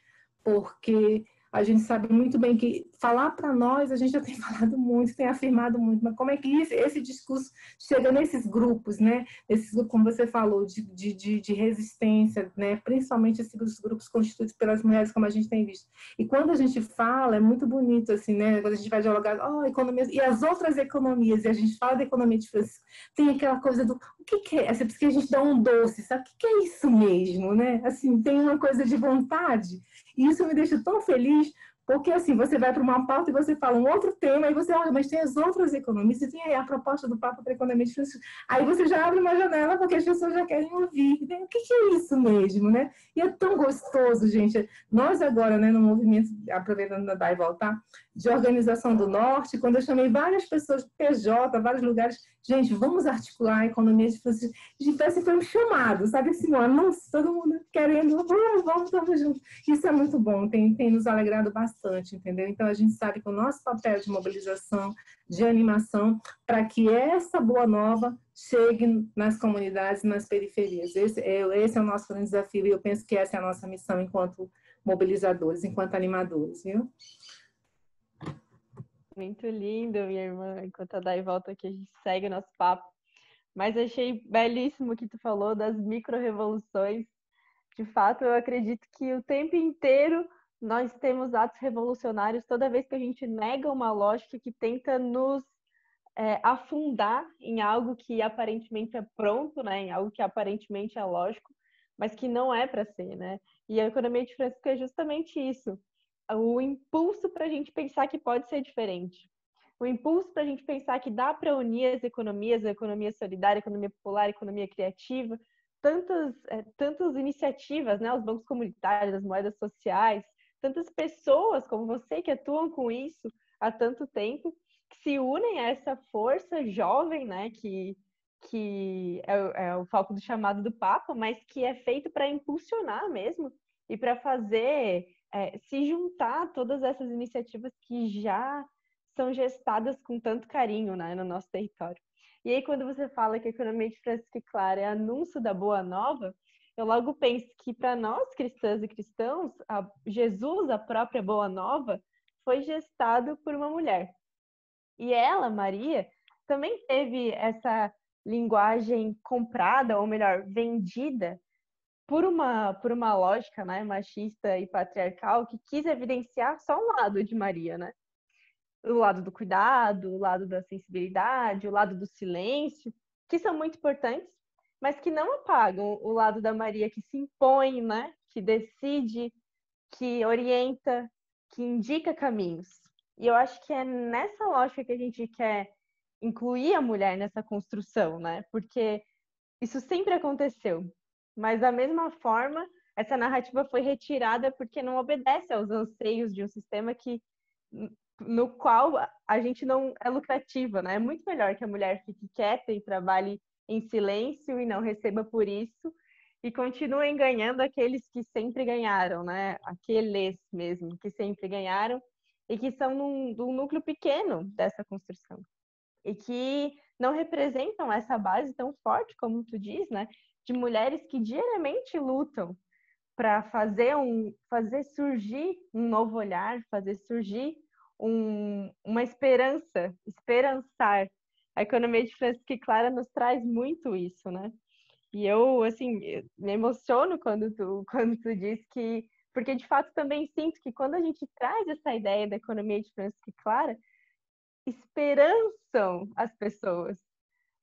Porque a gente sabe muito bem que falar para nós, a gente já tem falado muito, tem afirmado muito, mas como é que esse discurso chega nesses grupos, né? Esses grupos, como você falou, de resistência, né? Principalmente esses grupos constituídos pelas mulheres, como a gente tem visto. E quando a gente fala, é muito bonito, assim, né? Quando a gente vai dialogar, economia, e as outras economias, e a gente fala da economia de Francisco, tem aquela coisa do, o que é? Essa que a gente dá um doce, sabe? O que é isso mesmo, né? Assim, tem uma coisa de vontade. E isso me deixa tão feliz, porque assim, você vai para uma pauta e você fala um outro tema, e você, olha, mas tem as outras economias, e tem aí a proposta do Papa para a Economia de Francisco. Aí você já abre uma janela, porque as pessoas já querem ouvir. Né? O que é isso mesmo, né? E é tão gostoso, gente. Nós agora, né, no movimento, aproveitando da Dai e voltar, de Organização do Norte, quando eu chamei várias pessoas, PJ, vários lugares, gente, vamos articular a economia de Francisco. Gente, assim, foi um chamado, sabe assim, nossa, todo mundo querendo, vamos, estamos juntos. Isso é muito bom, tem nos alegrado bastante, entendeu? Então, a gente sabe que o nosso papel de mobilização, de animação, para que essa boa nova chegue nas comunidades e nas periferias. Esse é o nosso grande desafio, e eu penso que essa é a nossa missão enquanto mobilizadores, enquanto animadores, viu? Muito lindo, minha irmã. Enquanto a Dai volta aqui, a gente segue o nosso papo. Mas achei belíssimo o que tu falou das micro-revoluções. De fato, eu acredito que o tempo inteiro nós temos atos revolucionários toda vez que a gente nega uma lógica que tenta nos afundar em algo que aparentemente é pronto, né? Em algo que aparentemente é lógico, mas que não é para ser, né? E a economia de Francisco é justamente isso. O impulso para a gente pensar que pode ser diferente. O impulso para a gente pensar que dá para unir as economias, a economia solidária, a economia popular, a economia criativa, tantas iniciativas, né? Os bancos comunitários, as moedas sociais, tantas pessoas como você que atuam com isso há tanto tempo, que se unem a essa força jovem, né? Que é o foco do chamado do Papa, mas que é feito para impulsionar mesmo e para fazer se juntar a todas essas iniciativas que já são gestadas com tanto carinho, né, no nosso território. E aí, quando você fala que a economia de Francisco Clara é anúncio da boa nova, eu logo penso que para nós cristãs e cristãos, Jesus, a própria boa nova, foi gestado por uma mulher. E ela, Maria, também teve essa linguagem comprada, ou melhor, vendida por uma lógica, né, machista e patriarcal que quis evidenciar só um lado de Maria, né? O lado do cuidado, o lado da sensibilidade, o lado do silêncio, que são muito importantes, mas que não apagam o lado da Maria que se impõe, né? Que decide, que orienta, que indica caminhos. E eu acho que é nessa lógica que a gente quer incluir a mulher nessa construção, né? Porque isso sempre aconteceu, mas da mesma forma, essa narrativa foi retirada porque não obedece aos anseios de um sistema no qual a gente não é lucrativa, né? É muito melhor que a mulher fique quieta e trabalhe em silêncio e não receba por isso, e continuem ganhando aqueles que sempre ganharam, né? Aqueles mesmo que sempre ganharam e que são um núcleo pequeno dessa construção e que não representam essa base tão forte, como tu diz, né? De mulheres que diariamente lutam para fazer surgir um novo olhar, fazer surgir uma esperançar. A economia de Francisco Clara nos traz muito isso, né? E eu, assim, me emociono quando tu diz que... Porque, de fato, também sinto que quando a gente traz essa ideia da economia de Francisco Clara, esperançam as pessoas,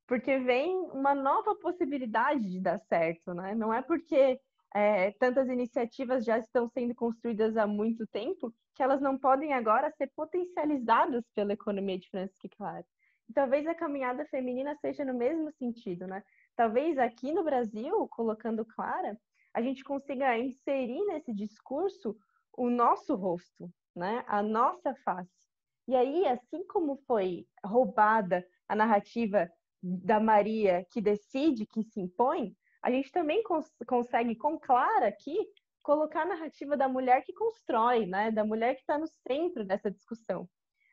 porque vem uma nova possibilidade de dar certo, né? Não é porque tantas iniciativas já estão sendo construídas há muito tempo que elas não podem agora ser potencializadas pela economia de Francisco Clara. E talvez a caminhada feminina seja no mesmo sentido, né? Talvez aqui no Brasil, colocando Clara, a gente consiga inserir nesse discurso o nosso rosto, né? A nossa face. E aí, assim como foi roubada a narrativa da Maria que decide, que se impõe, a gente também consegue, com Clara aqui, colocar a narrativa da mulher que constrói, né? Da mulher que está no centro dessa discussão.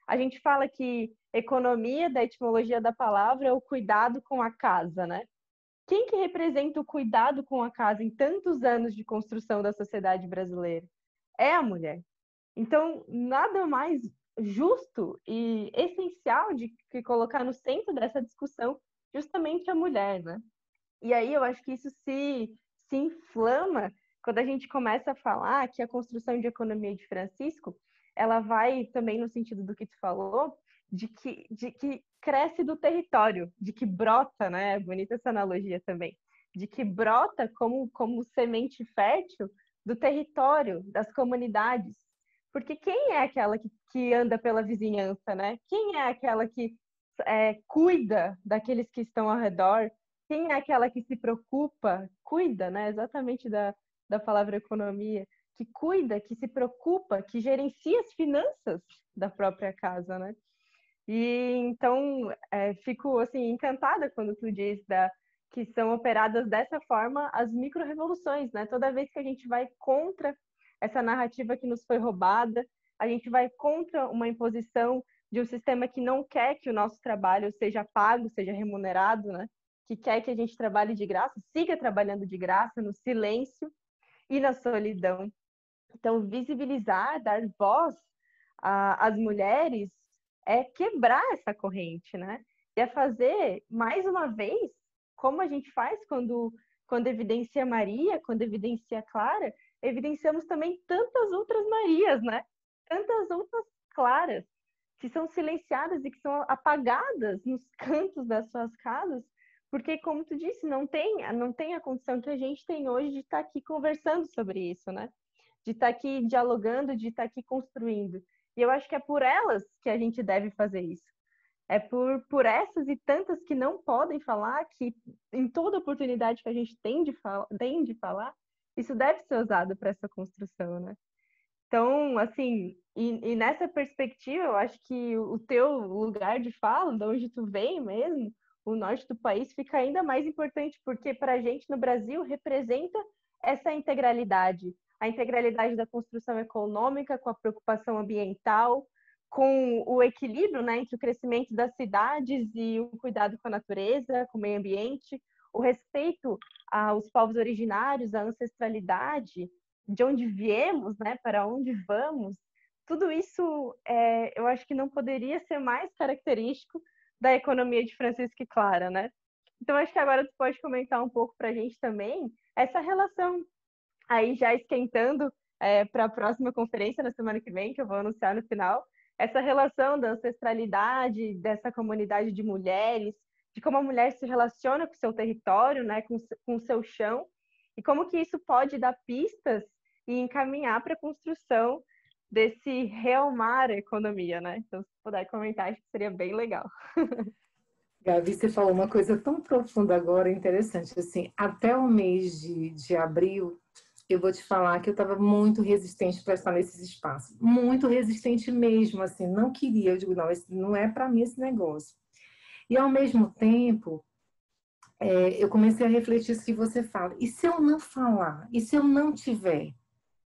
A gente fala que economia, da etimologia da palavra, é o cuidado com a casa, né? Quem que representa o cuidado com a casa em tantos anos de construção da sociedade brasileira? É a mulher. Então, nada mais justo e essencial de que colocar no centro dessa discussão justamente a mulher, né? E aí eu acho que isso se inflama quando a gente começa a falar que a construção de economia de Francisco, ela vai também no sentido do que tu falou, de que cresce do território, de que brota, né? É bonita essa analogia também, de que brota como semente fértil do território, das comunidades. Porque quem é aquela que anda pela vizinhança, né? Quem é aquela que cuida daqueles que estão ao redor? Quem é aquela que se preocupa, cuida, né? Exatamente da palavra economia, que cuida, que se preocupa, que gerencia as finanças da própria casa, né? E então fico assim encantada quando tu diz que são operadas dessa forma as micro-revoluções, né? Toda vez que a gente vai contra essa narrativa que nos foi roubada, a gente vai contra uma imposição de um sistema que não quer que o nosso trabalho seja pago, seja remunerado, né? Que quer que a gente trabalhe de graça, siga trabalhando de graça, no silêncio e na solidão. Então, visibilizar, dar voz às mulheres é quebrar essa corrente, né? E é fazer, mais uma vez, como a gente faz quando evidencia Maria, quando evidencia Clara, evidenciamos também tantas outras Marias, né? Tantas outras Claras, que são silenciadas e que são apagadas nos cantos das suas casas, porque, como tu disse, não tem a condição que a gente tem hoje de estar aqui conversando sobre isso, né? De estar aqui dialogando, de estar aqui construindo. E eu acho que é por elas que a gente deve fazer isso. É por essas e tantas que não podem falar, que em toda oportunidade que a gente tem de falar, isso deve ser usado para essa construção, né? Então, assim, e nessa perspectiva, eu acho que o teu lugar de fala, de onde tu vem mesmo, o norte do país, fica ainda mais importante, porque para a gente no Brasil representa essa integralidade, a integralidade da construção econômica com a preocupação ambiental, com o equilíbrio, né, entre o crescimento das cidades e o cuidado com a natureza, com o meio ambiente, o respeito aos povos originários, à ancestralidade, de onde viemos, né, para onde vamos, tudo isso eu acho que não poderia ser mais característico da economia de Francisco e Clara, né? Então acho que agora tu pode comentar um pouco para a gente também essa relação, aí já esquentando para a próxima conferência na semana que vem, que eu vou anunciar no final, essa relação da ancestralidade, dessa comunidade de mulheres, de como a mulher se relaciona com o seu território, né, com o seu chão, e como que isso pode dar pistas e encaminhar para a construção desse realmar a economia, né? Então, se puder comentar, acho que seria bem legal. Gabi, você falou uma coisa tão profunda agora, interessante. Assim, até o mês de abril, eu vou te falar que eu estava muito resistente para estar nesses espaços. Muito resistente mesmo, assim, não queria. Eu digo, não, não é para mim esse negócio. E, ao mesmo tempo, eu comecei a refletir isso que você fala. E se eu não falar? E se eu não tiver?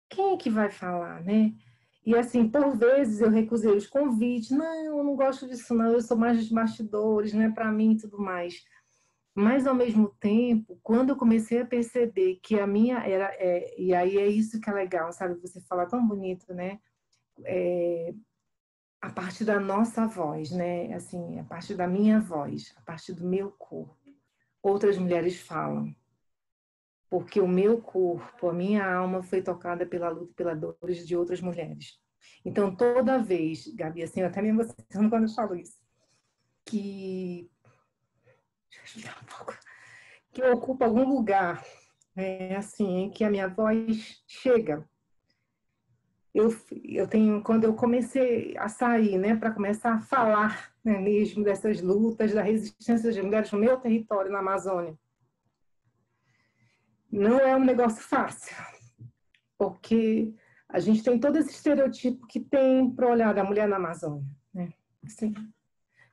Quem é que vai falar, né? E assim, por vezes eu recusei os convites. Não, eu não gosto disso, não. Eu sou mais dos bastidores, não é para mim e tudo mais. Mas, ao mesmo tempo, quando eu comecei a perceber que a minha era... e aí é isso que é legal, sabe? Você fala tão bonito, né? A partir da nossa voz, né? Assim, a partir da minha voz, a partir do meu corpo. Outras mulheres falam. Porque o meu corpo, a minha alma foi tocada pela luta e pelas dores de outras mulheres. Então, toda vez, Gabi, assim, eu até me emociono quando eu falo isso, que... Deixa eu um pouco. Que eu ocupo algum lugar, assim, em que a minha voz chega. Eu tenho, quando eu comecei a sair, né, para começar a falar, né, mesmo dessas lutas, da resistência das mulheres no meu território, na Amazônia, não é um negócio fácil, porque a gente tem todo esse estereotipo que tem para olhar da mulher na Amazônia, Sim.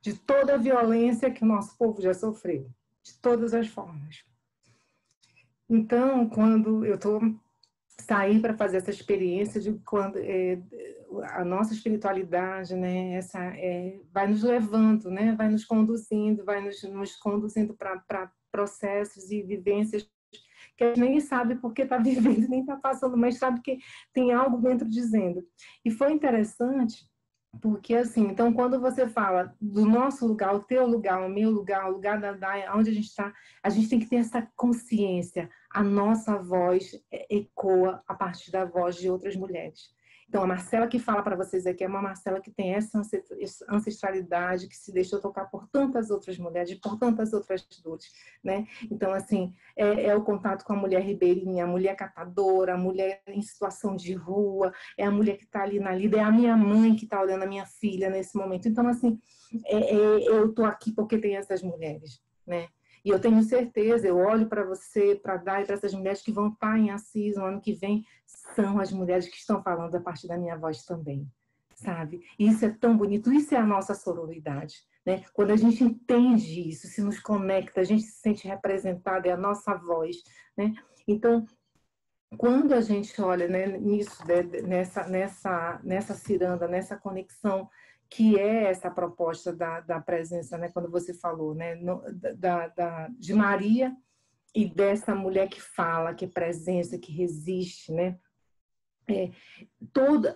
De toda a violência que o nosso povo já sofreu, de todas as formas. Então, quando eu saí para fazer essa experiência de quando a nossa espiritualidade, né, vai nos levando, né, vai nos conduzindo para processos e vivências que a gente nem sabe porque está vivendo, nem está passando, mas sabe que tem algo dentro dizendo. E foi interessante, porque assim, então quando você fala do nosso lugar, o teu lugar, o meu lugar, o lugar onde a gente está, a gente tem que ter essa consciência. A nossa voz ecoa a partir da voz de outras mulheres. Então, a Marcela que fala para vocês aqui é uma Marcela que tem essa ancestralidade, que se deixou tocar por tantas outras mulheres, por tantas outras dores, né? Então, assim, é o contato com a mulher ribeirinha, a mulher catadora, a mulher em situação de rua, é a mulher que está ali na lida, é a minha mãe que está olhando a minha filha nesse momento. Então, assim, eu estou aqui porque tem essas mulheres, né? E eu tenho certeza, eu olho para você, para Dai, para essas mulheres que vão estar em Assis no ano que vem, são as mulheres que estão falando a partir da minha voz também, sabe? E isso é tão bonito, isso é a nossa sororidade, né? Quando a gente entende isso, se nos conecta, a gente se sente representada, é a nossa voz, né? Então, quando a gente olha, né, nisso, nessa ciranda, nessa conexão, que é essa proposta da presença, né, quando você falou, né, de Maria e dessa mulher que fala, que é presença, que resiste, né,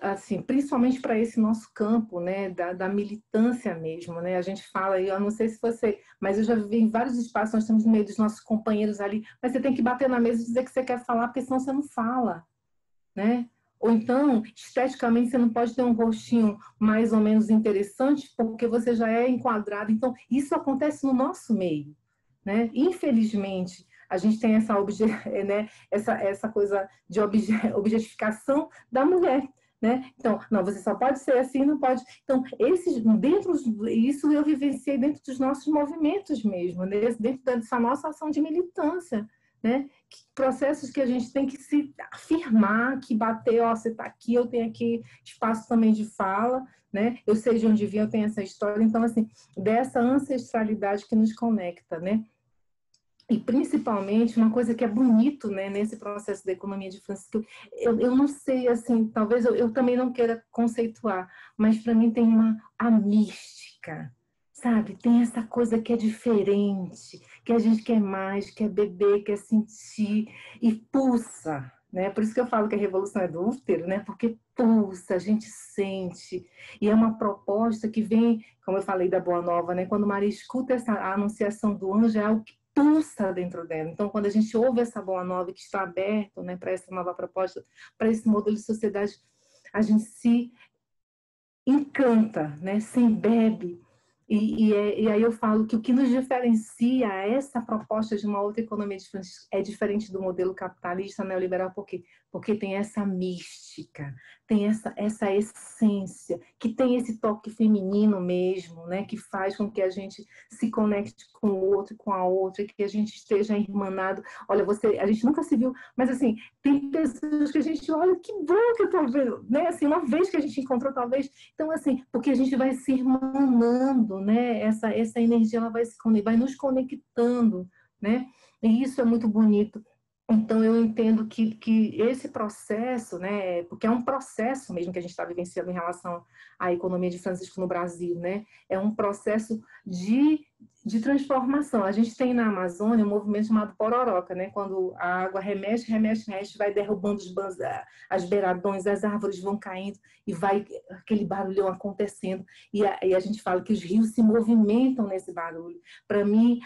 assim, principalmente para esse nosso campo, né, da militância mesmo, né, a gente fala, eu não sei se você, mas eu já vi em vários espaços, nós estamos no meio dos nossos companheiros ali, mas você tem que bater na mesa e dizer que você quer falar, porque senão você não fala, né? Ou então, esteticamente, você não pode ter um rostinho mais ou menos interessante, porque você já é enquadrado. Então, isso acontece no nosso meio, né? Infelizmente, a gente tem né, essa coisa de objetificação da mulher, né? Então, não, você só pode ser assim, não pode. Então, isso eu vivenciei dentro dos nossos movimentos mesmo, né? Dentro dessa nossa ação de militância, né? Processos que a gente tem que se afirmar, que bater, ó, você está aqui, eu tenho aqui espaço também de fala, né? Eu sei de onde vim, eu tenho essa história. Então, assim, dessa ancestralidade que nos conecta, né? E, principalmente, uma coisa que é bonito, né, nesse processo da economia de Francisco, eu não sei, assim, talvez eu também não queira conceituar, mas para mim tem a mística, sabe? Tem essa coisa que é diferente, que a gente quer mais, quer beber, quer sentir, e pulsa, né? Por isso que eu falo que a revolução é do útero, né? Porque pulsa, a gente sente, e é uma proposta que vem, como eu falei da Boa Nova, né? Quando Maria escuta a anunciação do anjo, é algo que pulsa dentro dela. Então, quando a gente ouve essa Boa Nova que está aberto, né, para essa nova proposta, para esse modelo de sociedade, a gente se encanta, né, se embebe. E aí eu falo que o que nos diferencia essa proposta de uma outra economia é diferente do modelo capitalista neoliberal, por quê? Porque tem essa mística, tem essa essência, que tem esse toque feminino mesmo, né, que faz com que a gente se conecte com o outro e com a outra, que a gente esteja irmanado. Olha, a gente nunca se viu, mas assim, tem pessoas que a gente olha, que bom que eu tô vendo, né, assim, uma vez que a gente encontrou, talvez, então assim, porque a gente vai se irmanando, né, essa energia ela vai nos conectando, né, e isso é muito bonito. Então, eu entendo que esse processo, né, porque é um processo mesmo que a gente está vivenciando em relação à economia de Francisco no Brasil, né, é um processo de transformação. A gente tem na Amazônia um movimento chamado Pororoca, né, quando a água remexe, vai derrubando as beiradões, as árvores vão caindo e vai aquele barulhão acontecendo. E a gente fala que os rios se movimentam nesse barulho. Para mim,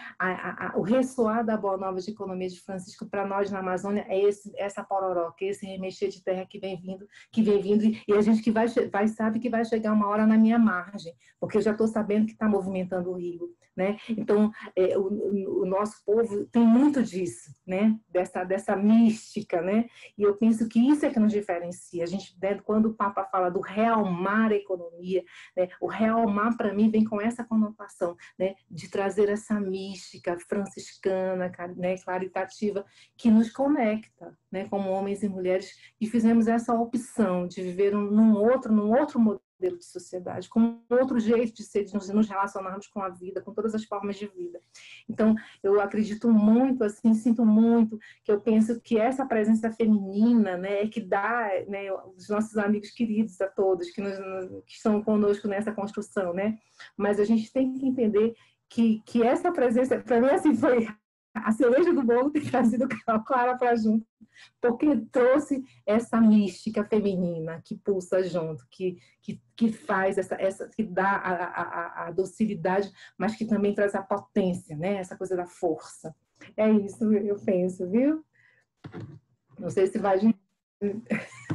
o ressoar da Boa Nova de Economia de Francisco, para nós na Amazônia, é essa pororoca, esse remexer de terra que vem vindo, e a gente que sabe que vai chegar uma hora na minha margem, porque eu já estou sabendo que está movimentando o rio, né? Então, o nosso povo tem muito disso, né? Dessa mística, né? E eu penso que isso é que nos diferencia. A gente, quando o Papa fala do realmar a economia, né? O realmar, para mim, vem com essa conotação, né? De trazer essa mística franciscana, né? Claritativa, que nos conecta, né? Como homens e mulheres, e fizemos essa opção de viver num outro modelo modelo de sociedade, como um outro jeito de ser, de nos relacionarmos com a vida, com todas as formas de vida. Então, eu acredito muito, assim, sinto muito, que eu penso que essa presença feminina, né, é que dá, né, os nossos amigos queridos a todos, que estão conosco nessa construção, né? Mas a gente tem que entender que essa presença, para mim, assim, foi a cereja do bolo ter trazido Clara para junto, porque trouxe essa mística feminina que pulsa junto, que faz que dá a docilidade, mas que também traz a potência, né? Essa coisa da força. É isso, eu penso, viu? Não sei se vai...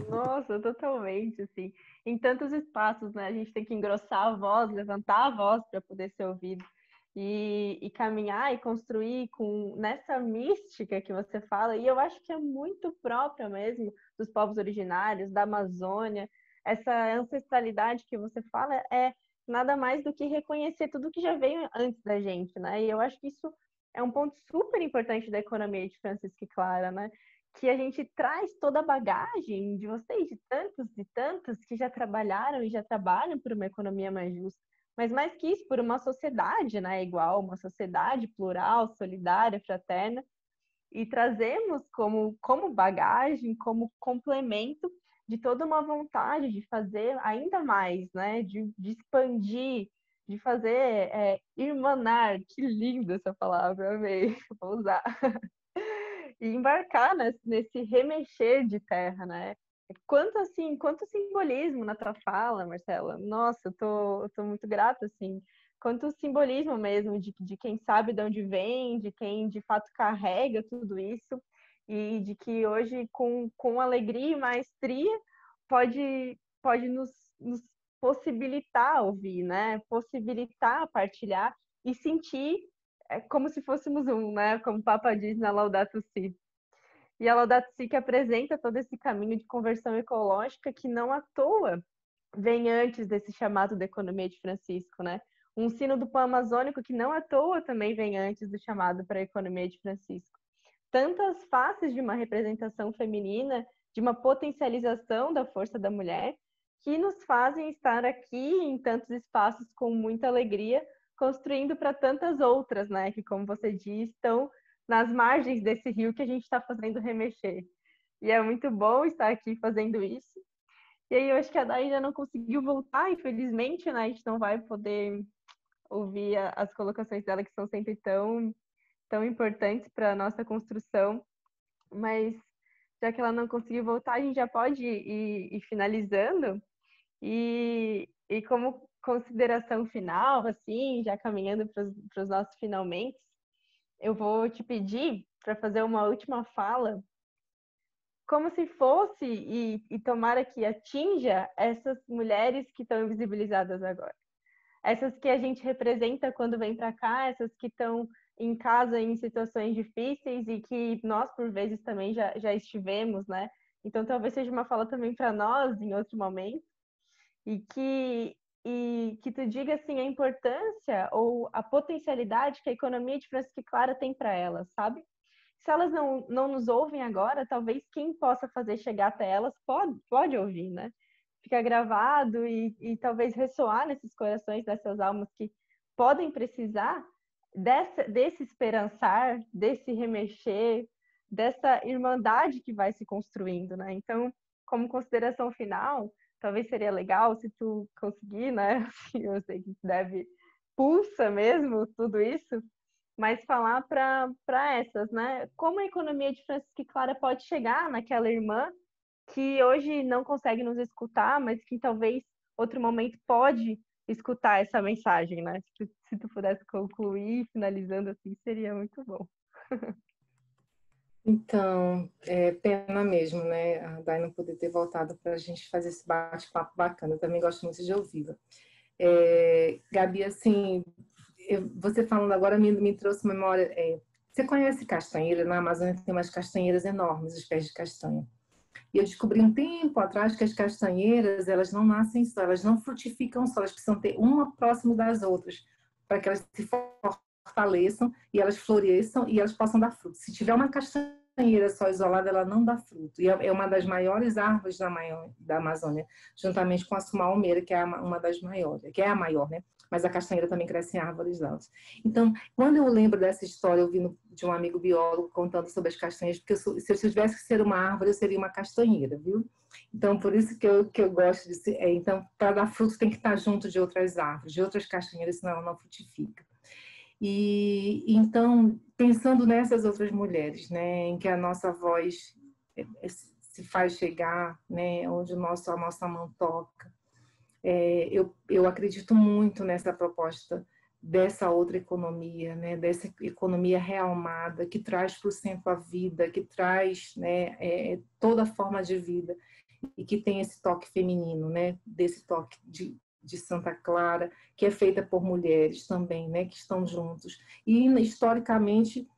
Nossa, totalmente, assim. Em tantos espaços, né? A gente tem que engrossar a voz, levantar a voz para poder ser ouvido. E caminhar e construir nessa mística que você fala, e eu acho que é muito própria mesmo dos povos originários, da Amazônia. Essa ancestralidade que você fala é nada mais do que reconhecer tudo que já veio antes da gente, né? E eu acho que isso é um ponto super importante da economia de Francisco e Clara, né? Que a gente traz toda a bagagem de vocês, de tantos e tantos que já trabalharam e já trabalham por uma economia mais justa, mas mais que isso, por uma sociedade, né, igual, uma sociedade plural, solidária, fraterna, e trazemos como bagagem, como complemento de toda uma vontade de fazer ainda mais, né, de expandir, de fazer irmanar, que linda essa palavra, amei, vou usar, e embarcar nesse remexer de terra, né? Quanto simbolismo na tua fala, Marcela. Nossa, eu tô muito grata, assim. Quanto simbolismo mesmo de quem sabe de onde vem, de quem de fato carrega tudo isso, e de que hoje, com alegria e maestria, pode nos possibilitar ouvir, né? Possibilitar partilhar e sentir como se fôssemos um, né? Como o Papa diz na Laudato Si. E a Laudato Si que apresenta todo esse caminho de conversão ecológica que não à toa vem antes desse chamado da economia de Francisco, né? Um sino do pão amazônico que não à toa também vem antes do chamado para a economia de Francisco. Tantas faces de uma representação feminina, de uma potencialização da força da mulher, que nos fazem estar aqui em tantos espaços com muita alegria, construindo para tantas outras, né? Que, como você diz, estão nas margens desse rio que a gente está fazendo remexer. E é muito bom estar aqui fazendo isso. E aí eu acho que a Day ainda não conseguiu voltar, infelizmente, né? A gente não vai poder ouvir as colocações dela, que são sempre tão importantes para a nossa construção. Mas já que ela não conseguiu voltar, a gente já pode ir finalizando. E como consideração final, assim, já caminhando para os nossos finalmente, eu vou te pedir para fazer uma última fala, como se fosse e tomara que atinja essas mulheres que estão invisibilizadas agora. Essas que a gente representa quando vem para cá, essas que estão em casa em situações difíceis e que nós, por vezes, também já estivemos, né? Então, talvez seja uma fala também para nós em outro momento e que tu diga assim a importância ou a potencialidade que a economia de Francisco e Clara tem para elas, sabe? Se elas não nos ouvem agora, talvez quem possa fazer chegar até elas pode ouvir, né? Fica gravado e talvez ressoar nesses corações dessas almas que podem precisar desse esperançar, desse remexer, dessa irmandade que vai se construindo, né? Então, como consideração final, talvez seria legal se tu conseguir, né? Eu sei que pulsa mesmo tudo isso, mas falar para essas, né? Como a economia de Francisco e Clara pode chegar naquela irmã que hoje não consegue nos escutar, mas que talvez outro momento pode escutar essa mensagem, né? Se tu pudesse concluir, finalizando assim, seria muito bom. Então, é pena mesmo, né? A Day não poder ter voltado para a gente fazer esse bate-papo bacana. Eu também gosto muito de ouvi-la. Gabi, assim, você falando agora me trouxe memória. Você conhece castanheira? Na Amazônia tem umas castanheiras enormes, os pés de castanha. E eu descobri um tempo atrás que as castanheiras, elas não nascem só, elas não frutificam só, elas precisam ter uma próximo das outras, para que elas se fortaleçam e elas floresçam e elas possam dar frutos. Se tiver uma castanha castanheira só isolada, ela não dá fruto. E é uma das maiores árvores da Amazônia, juntamente com a sumalmeira, que é uma das maiores, que é a maior, né? Mas a castanheira também cresce em árvores altas. Então, quando eu lembro dessa história, ouvindo de um amigo biólogo contando sobre as castanhas, porque se eu tivesse que ser uma árvore, eu seria uma castanheira, viu? Então, por isso que eu gosto de ser. Então, para dar fruto, tem que estar junto de outras árvores, de outras castanheiras, senão ela não frutifica. E então, pensando nessas outras mulheres, né, em que a nossa voz se faz chegar, né, onde a nossa mão toca, eu acredito muito nessa proposta dessa outra economia, né, dessa economia realmada que traz para o centro a vida, que traz, né, toda forma de vida e que tem esse toque feminino, né, desse toque de Santa Clara, que é feita por mulheres também, né, que estão juntos. E, historicamente,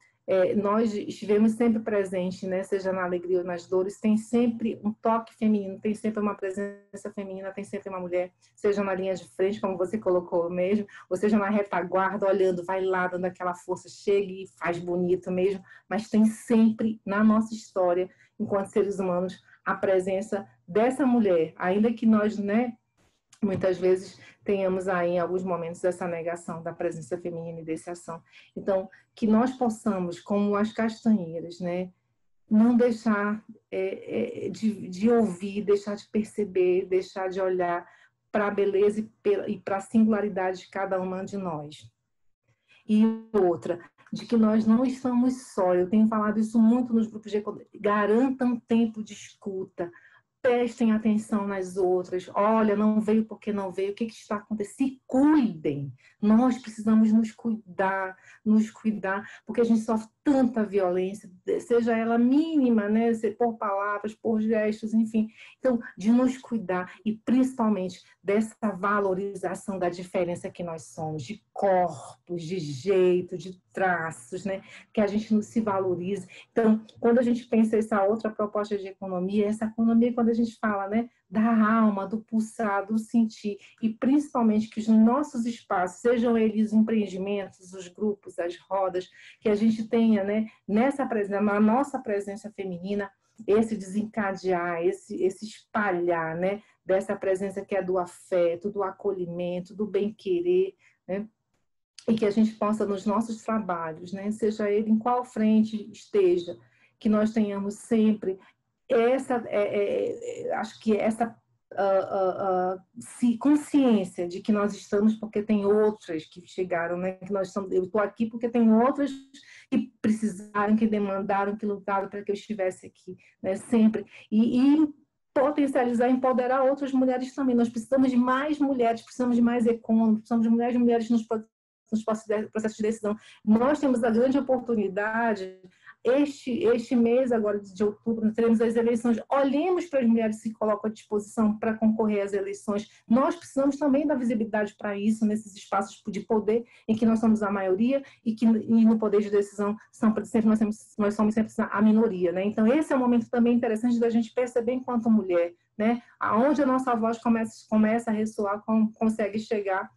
nós estivemos sempre presentes, né, seja na alegria ou nas dores, tem sempre um toque feminino, tem sempre uma presença feminina, tem sempre uma mulher, seja na linha de frente, como você colocou mesmo, ou seja na retaguarda, olhando, vai lá, dando aquela força, chega e faz bonito mesmo, mas tem sempre na nossa história, enquanto seres humanos, a presença dessa mulher, ainda que nós, né, muitas vezes tenhamos aí em alguns momentos essa negação da presença feminina e dessa ação. Então, que nós possamos, como as castanheiras, né, não deixar de ouvir, deixar de perceber, deixar de olhar para a beleza e para a singularidade de cada uma de nós. E outra, de que nós não estamos só. Eu tenho falado isso muito nos grupos de garantam tempo de escuta, prestem atenção nas outras. Olha, não veio porque não veio. O que está acontecendo? Se cuidem. Nós precisamos nos cuidar, porque a gente sofre tanta violência, seja ela mínima, né? Por palavras, por gestos, enfim. Então, de nos cuidar e principalmente dessa valorização da diferença que nós somos, de corpos, de jeito, de traços, né? Que a gente não se valorize. Então, quando a gente pensa essa outra proposta de economia, essa economia, quando a gente fala, né, da alma, do pulsar, do sentir, e principalmente que os nossos espaços, sejam eles empreendimentos, os grupos, as rodas, que a gente tenha, né, na nossa presença feminina, esse desencadear, esse espalhar, né, dessa presença que é do afeto, do acolhimento, do bem-querer, né, e que a gente possa, nos nossos trabalhos, né, seja ele em qual frente esteja, que nós tenhamos sempre acho que essa consciência de que nós estamos porque tem outras que chegaram, né? Que nós estamos, eu estou aqui porque tem outras que precisaram, que demandaram, que lutaram para que eu estivesse aqui, né? Sempre e potencializar, empoderar outras mulheres também. Nós precisamos de mais mulheres, precisamos de mais econômicos, precisamos de mais mulheres nos processos de decisão. Nós temos a grande oportunidade. Este mês, agora de outubro, nós teremos as eleições. Olhemos para as mulheres que se colocam à disposição para concorrer às eleições. Nós precisamos também dar visibilidade para isso, nesses espaços de poder em que nós somos a maioria e no poder de decisão nós somos sempre a minoria, né? Então, esse é um momento também interessante da gente perceber enquanto mulher, né? Aonde a nossa voz começa a ressoar, consegue chegar,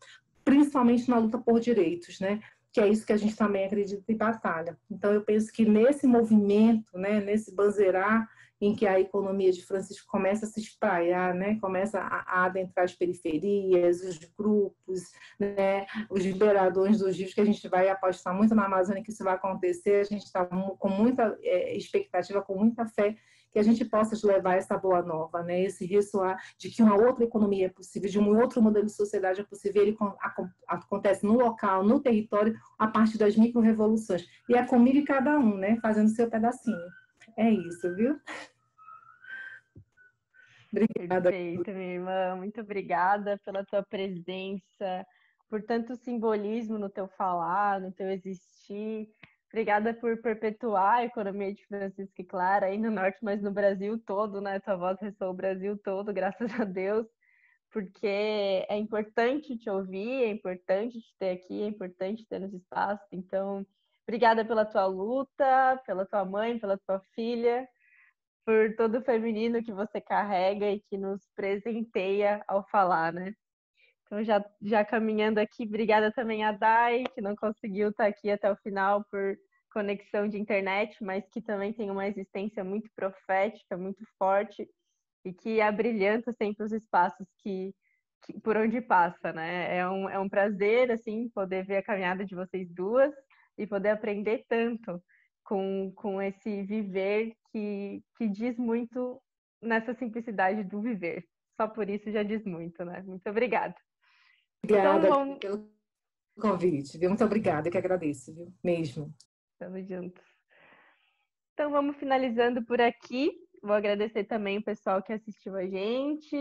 principalmente na luta por direitos, né? Que é isso que a gente também acredita e batalha. Então, eu penso que nesse movimento, né, nesse banzeirar em que a economia de Francisco começa a se espalhar, né, começa a adentrar as periferias, os grupos, né, os liberadores dos rios, que a gente vai apostar muito na Amazônia que isso vai acontecer, a gente está com muita expectativa, com muita fé, que a gente possa levar essa boa nova, né? Esse ressoar de que uma outra economia é possível, de um outro modelo de sociedade é possível, ele acontece no local, no território, a partir das micro-revoluções. E é comigo e cada um, né? Fazendo o seu pedacinho. É isso, viu? Obrigada. Perfeito, minha irmã. Muito obrigada pela tua presença, por tanto simbolismo no teu falar, no teu existir. Obrigada por perpetuar a economia de Francisco e Clara aí no norte, mas no Brasil todo, né? Tua voz ressoa o Brasil todo, graças a Deus, porque é importante te ouvir, é importante te ter aqui, é importante ter nos espaços. Então, obrigada pela tua luta, pela tua mãe, pela tua filha, por todo o feminino que você carrega e que nos presenteia ao falar, né? Então, já caminhando aqui, obrigada também a Dai, que não conseguiu estar aqui até o final por conexão de internet, mas que também tem uma existência muito profética, muito forte, e que abrilhanta sempre os espaços que por onde passa, né? É um prazer, assim, poder ver a caminhada de vocês duas e poder aprender tanto com esse viver que diz muito nessa simplicidade do viver. Só por isso já diz muito, né? Muito obrigada. Então, Obrigada pelo convite, viu? Muito obrigada, eu que agradeço, viu? Mesmo. Estamos juntos. Então, vamos finalizando por aqui. Vou agradecer também o pessoal que assistiu a gente,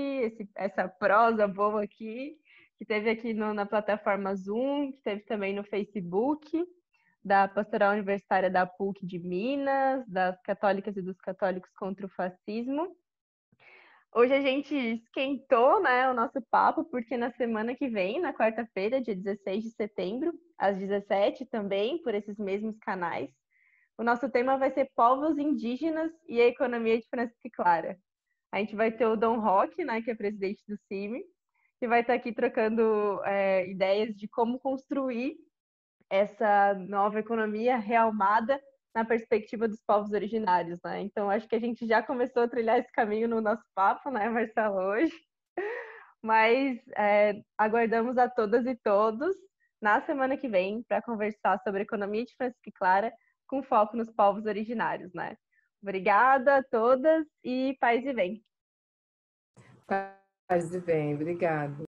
essa prosa boa aqui, que teve aqui na plataforma Zoom, que teve também no Facebook, da Pastoral Universitária da PUC de Minas, das católicas e dos católicos contra o fascismo. Hoje a gente esquentou, né, o nosso papo, porque na semana que vem, na quarta-feira, dia 16 de setembro, às 17 também, por esses mesmos canais, o nosso tema vai ser povos indígenas e a economia de Francisco e Clara. A gente vai ter o Dom Roque, né, que é presidente do CIMI, que vai estar aqui trocando ideias de como construir essa nova economia realmada na perspectiva dos povos originários, né? Então, acho que a gente já começou a trilhar esse caminho no nosso papo, né, Marcelo, hoje. Mas aguardamos a todas e todos na semana que vem para conversar sobre a economia de Francisco e Clara com foco nos povos originários, né? Obrigada a todas e paz e bem. Paz e bem, obrigada.